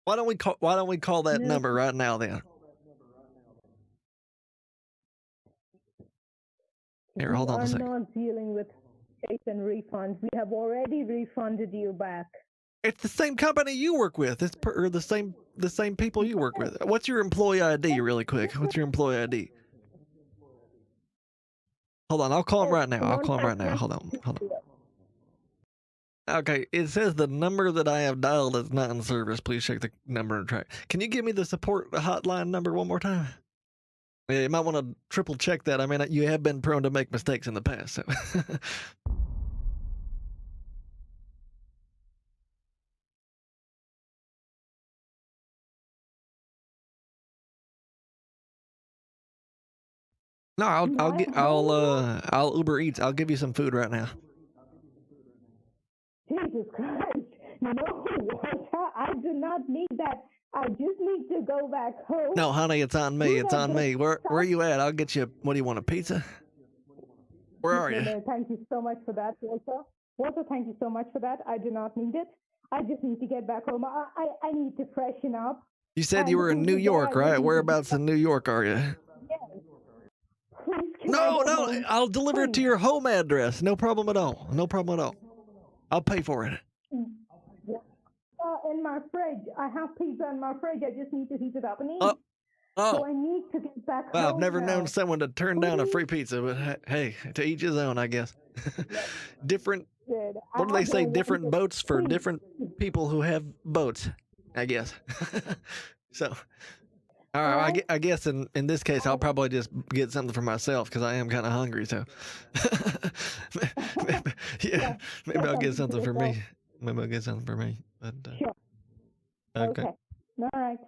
Speaker 7: Why don't we call that
Speaker 8: No.
Speaker 7: number right now then? Here, hold on a second.
Speaker 8: We are not dealing with chase and refunds. We have already refunded you back.
Speaker 7: It's the same company you work with. It's the same people you work with. What's your employee ID, really quick? What's your employee ID? Hold on, I'll call him right now. I'll call him right now. Hold on. Okay, it says the number that I have dialed is not in service. Please check the number and track. Can you give me the support hotline number one more time? Yeah, you might want to triple check that. I mean, you have been prone to make mistakes in the past. So. No, I'll Uber Eats. I'll give you some food right now.
Speaker 8: Jesus Christ. No, I do not need that. I just need to go back home.
Speaker 7: No, honey, it's on me. It's on me. Where are you at? I'll get you. What do you want? A pizza? Where are you?
Speaker 8: No, thank you so much for that, Walter. Walter, thank you so much for that. I do not need it. I just need to get back home. I need to freshen up.
Speaker 7: You said you were in New York, right? Whereabouts in New York are you?
Speaker 8: Yes. Please, can I
Speaker 7: No,
Speaker 8: go
Speaker 7: no,
Speaker 8: home?
Speaker 7: I'll deliver it to your home address. No problem at all. No problem at all. I'll pay for it.
Speaker 8: In my fridge. I have pizza in my fridge. I just need to heat it up and eat.
Speaker 7: Oh,
Speaker 8: So
Speaker 7: oh.
Speaker 8: I need to get back
Speaker 7: Well, I've
Speaker 8: home
Speaker 7: never
Speaker 8: now.
Speaker 7: known someone to turn down a free pizza, but hey, to each his own, I guess. Different.
Speaker 8: Good.
Speaker 7: What do they say? Different
Speaker 8: Please.
Speaker 7: boats for different people who have boats, I guess. So, all right, I guess in this case, I'll probably just get something for myself because I am kind of hungry. So, yeah, maybe I'll get something for me. Maybe I'll get something for me. But,
Speaker 8: Sure.
Speaker 7: okay.
Speaker 8: All right.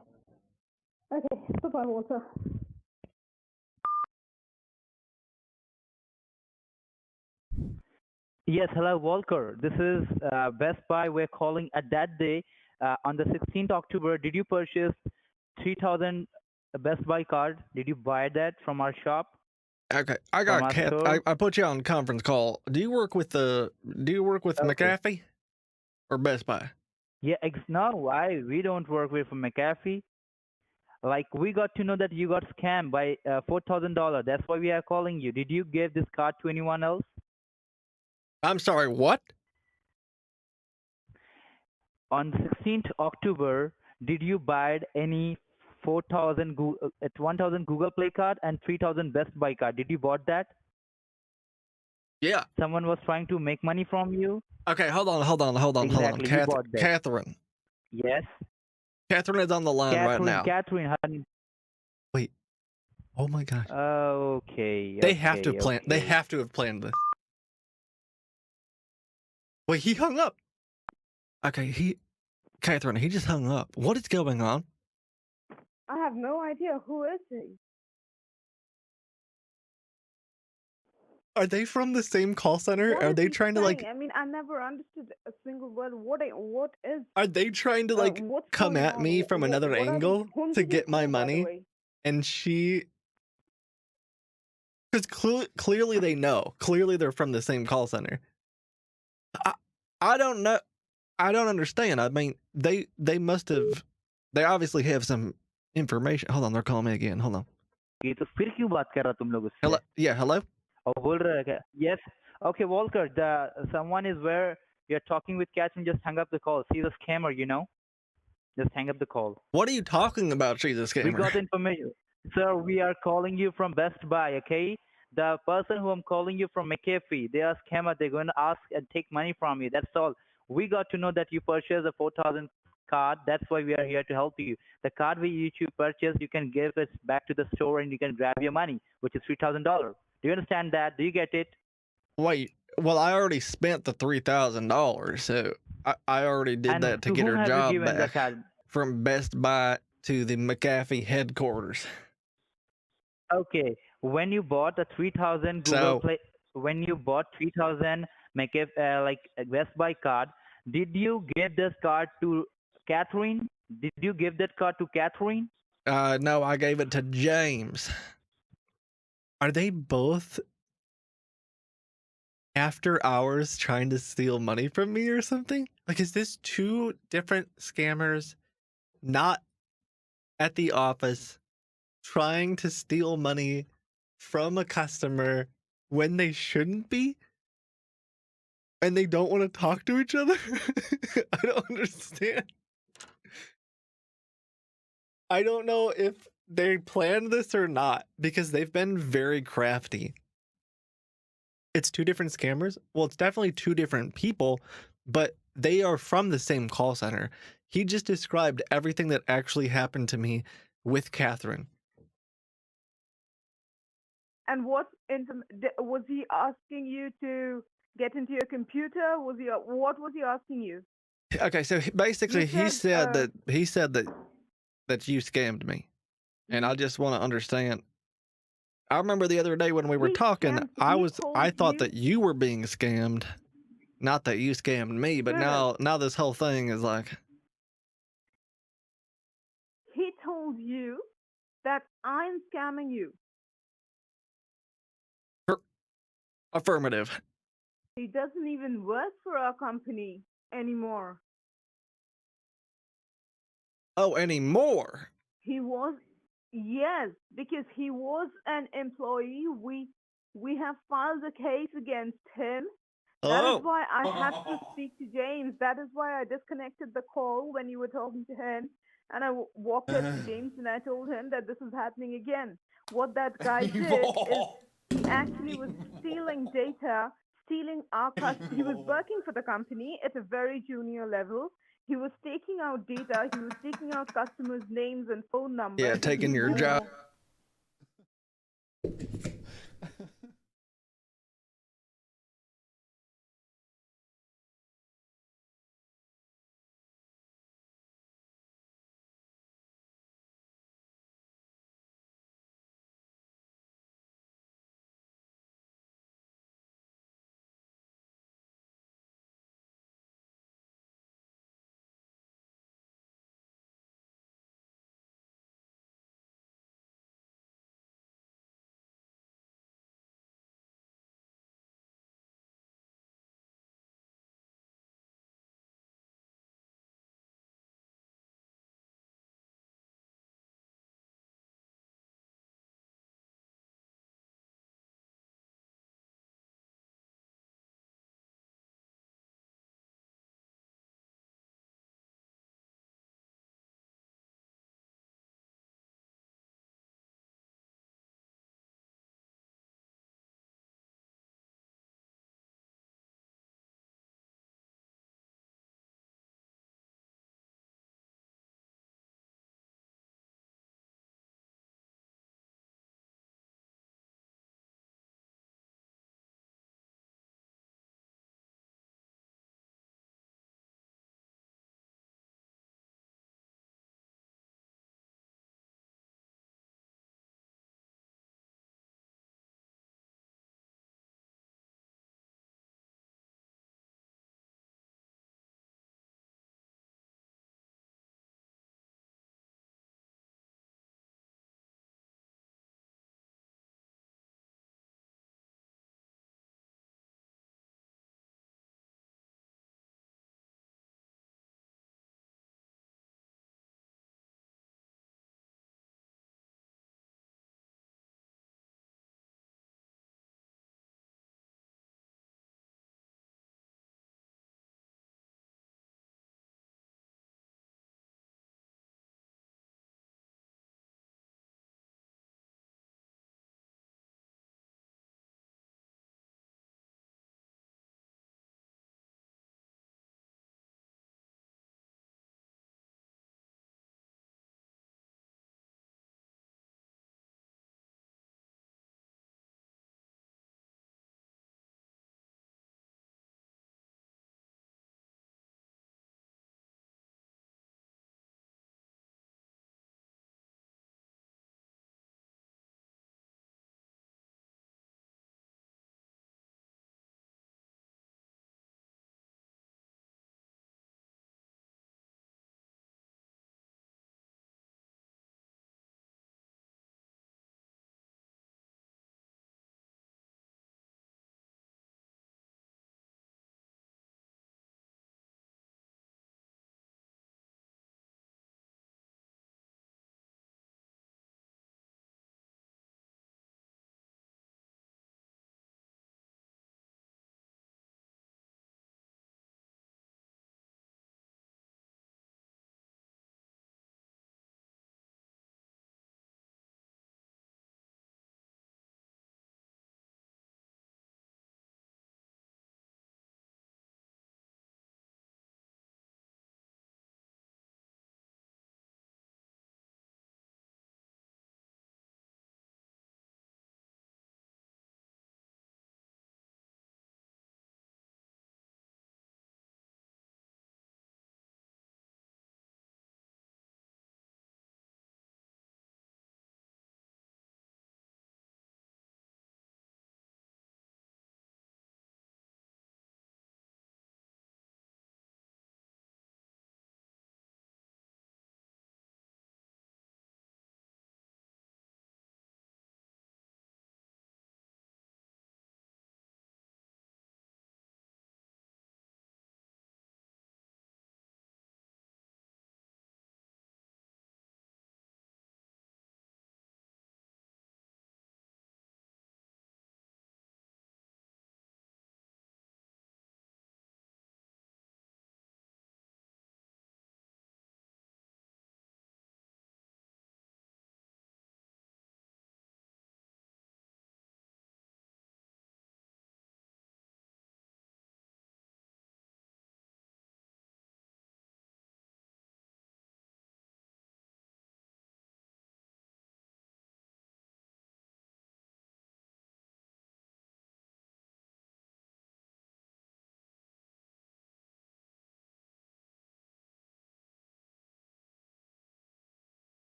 Speaker 8: Okay. Bye-bye, Walter.
Speaker 9: Yes, hello, Walker. This is Best Buy. We're calling at that day on the 16th October. Did you purchase 3,000 Best Buy card? Did you buy that from our shop?
Speaker 7: Okay, I got Kath. I put you on conference call. Do you work with McAfee or Best Buy?
Speaker 9: Yeah, no, we don't work with McAfee. Like, we got to know that you got scammed by $4,000. That's why we are calling you. Did you give this card to anyone else?
Speaker 7: I'm sorry, what?
Speaker 9: On 16th October, did you buy any 1,000 Google Play card and 3,000 Best Buy card? Did you bought that?
Speaker 7: Yeah.
Speaker 9: Someone was trying to make money from you?
Speaker 7: Okay, hold on.
Speaker 9: Exactly, you bought that.
Speaker 7: Catherine.
Speaker 9: Yes.
Speaker 7: Catherine is on the line right now.
Speaker 9: Catherine.
Speaker 7: Wait. Oh my gosh.
Speaker 9: Okay.
Speaker 7: They have to plan. They have to have planned this. Wait, he hung up. Okay, Catherine, he just hung up. What is going on?
Speaker 8: I have no idea. Who is he?
Speaker 7: Are they from the same call center? Are they trying to like?
Speaker 8: I mean, I never understood a single word. What is?
Speaker 7: Are they trying to like come at me from another angle to get my money? And she, because clearly they know. Clearly they're from the same call center. I don't know. I don't understand. I mean, they must have. They obviously have some information. Hold on, they're calling me again. Hold on. Hello. Yeah. Hello.
Speaker 9: Yes. Okay, Walker. Someone is where you're talking with Catherine. Just hang up the call. She's a scammer, you know. Just hang up the call.
Speaker 7: What are you talking about? She's a scammer.
Speaker 9: We got information, sir. We are calling you from Best Buy. Okay. The person who I'm calling you from McAfee, they are scammer. They're going to ask and take money from you. That's all. We got to know that you purchased a 4,000 card. That's why we are here to help you. The card you purchase, you can give it back to the store and you can grab your money, which is $3,000. Do you understand that? Do you get it?
Speaker 7: Wait. Well, I already spent the $3,000, so I already did that to get her job back from Best Buy to the McAfee headquarters.
Speaker 9: Okay. When you bought the 3,000 when you bought 3,000 McAfee Best Buy card, did you give this card to Catherine? Did you give that card to Catherine?
Speaker 7: No, I gave it to James. Are they both after hours trying to steal money from me or something? Like, is this two different scammers not at the office trying to steal money from a customer when they shouldn't be? And they don't want to talk to each other? I don't understand. I don't know if they planned this or not, because they've been very crafty. It's two different scammers. Well, it's definitely two different people, but they are from the same call center. He just described everything that actually happened to me with Catherine.
Speaker 8: And what was he asking you to get into your computer? What was he asking you?
Speaker 7: Okay, so basically he said that you scammed me. And I just want to understand. I remember the other day when we were talking, I thought that you were being scammed, not that you scammed me, but now this whole thing is like.
Speaker 8: He told you that I'm scamming you.
Speaker 7: Affirmative.
Speaker 8: He doesn't even work for our company anymore.
Speaker 7: Oh, anymore?
Speaker 8: He was, yes, because he was an employee. We have filed a case against him That is
Speaker 7: Hello.
Speaker 8: why I had to speak to James. That is why I disconnected the call when you were talking to him. And I walked up to James and I told him that this is happening again. What that guy did is he actually was stealing data, stealing our customers. He was working for the company at a very junior level. He was taking out data. He was taking out customers' names and phone numbers.
Speaker 7: Yeah, taking your job.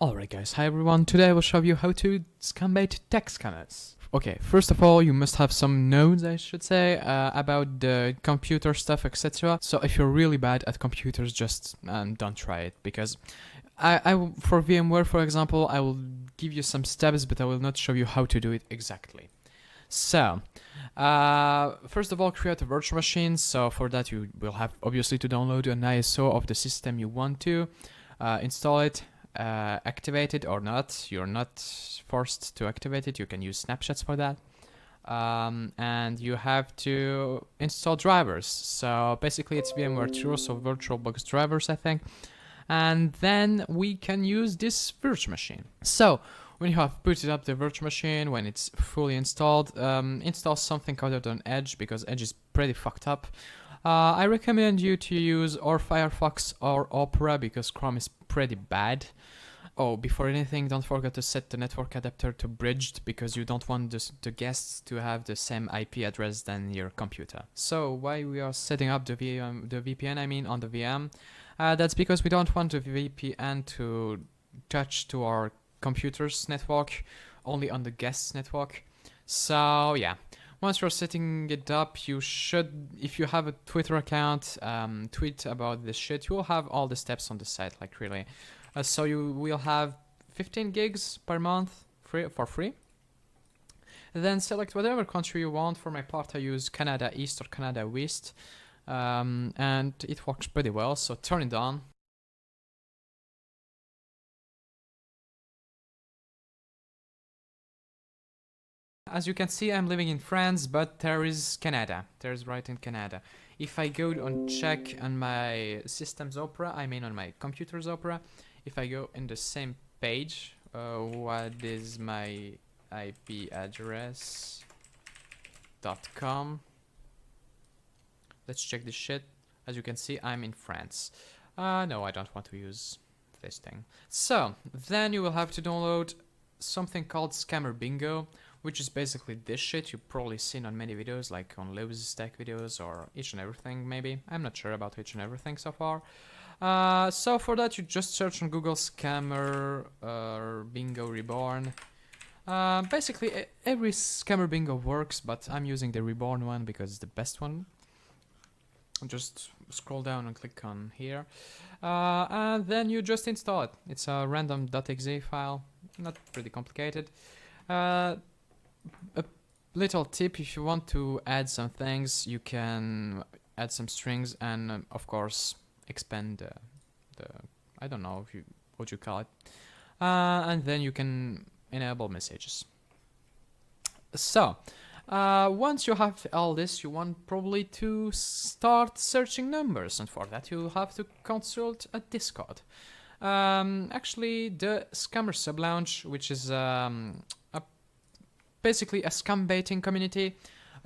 Speaker 10: Alright guys, hi everyone. Today I will show you how to scam bait text scammers. Okay, first of all, you must have some nodes, I should say, about the computer stuff, etc. So if you're really bad at computers, just don't try it, because for VMware, for example, I will give you some steps, but I will not show you how to do it exactly. So, first of all, create a virtual machine. So for that, you will have obviously to download an ISO of the system you want to install it. Activate it or not. You're not forced to activate it. You can use snapshots for that. And you have to install drivers. So basically it's VMware True, so VirtualBox drivers, I think. And then we can use this virtual machine. So when you have booted up the virtual machine, when it's fully installed, install something other than Edge, because Edge is pretty fucked up. I recommend you to use or Firefox or Opera, because Chrome is pretty bad. Oh, before anything, don't forget to set the network adapter to bridged, because you don't want the guests to have the same IP address than your computer. So why we are setting up the VPN, I mean, on the VM? That's because we don't want the VPN to touch to our computer's network, only on the guest's network. So yeah. Once you're setting it up, you should, if you have a Twitter account, tweet about this shit. You will have all the steps on the site, like really. So you will have 15 gigs per month for free. Then select whatever country you want. For my part, I use Canada East or Canada West, and it works pretty well. So turn it on. As you can see, I'm living in France, but there is Canada. There's right in Canada. If I go and check on my system's Opera, I mean on my computer's Opera, if I go in the same page, what is my IP address .com? Let's check this shit. As you can see, I'm in France. No, I don't want to use this thing. So, then you will have to download something called Scammer Bingo, which is basically this shit you've probably seen on many videos, like on Lewis Stack videos or Each and Everything, maybe. I'm not sure about Each and Everything so far. So for that, you just search on Google Scammer Bingo Reborn. Basically, every Scammer Bingo works, but I'm using the Reborn one because it's the best one. Just scroll down and click on here. And then you just install it. It's a random.exe file, not pretty complicated. A little tip: if you want to add some things, you can add some strings and of course expand the I don't know if what you call it, and then you can enable messages. So once you have all this, you want probably to start searching numbers, and for that you have to consult a Discord. Actually, the Scammer Sub Lounge, which is basically a scam baiting community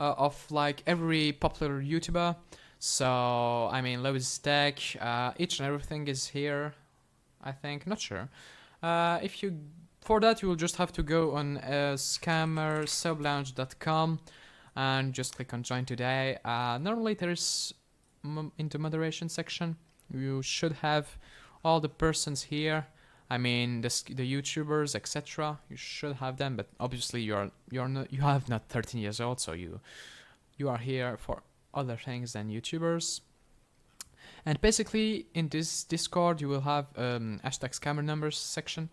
Speaker 10: of like every popular YouTuber. So I mean, Lewis Stack, Each and Everything is here, I think, not sure. For that you will just have to go on scammerSubLounge.com and just click on join today. Normally there is in the moderation section you should have all the persons here. I mean the YouTubers, etc. You should have them, but obviously you have not 13 years old, so you are here for other things than YouTubers. And basically in this Discord you will have hashtag scammer numbers section,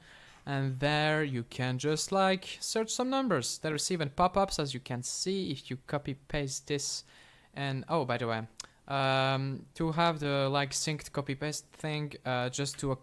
Speaker 10: and there you can just like search some numbers. They receive and pop-ups, as you can see if you copy paste this. And oh, by the way, to have the like synced copy paste thing, just do a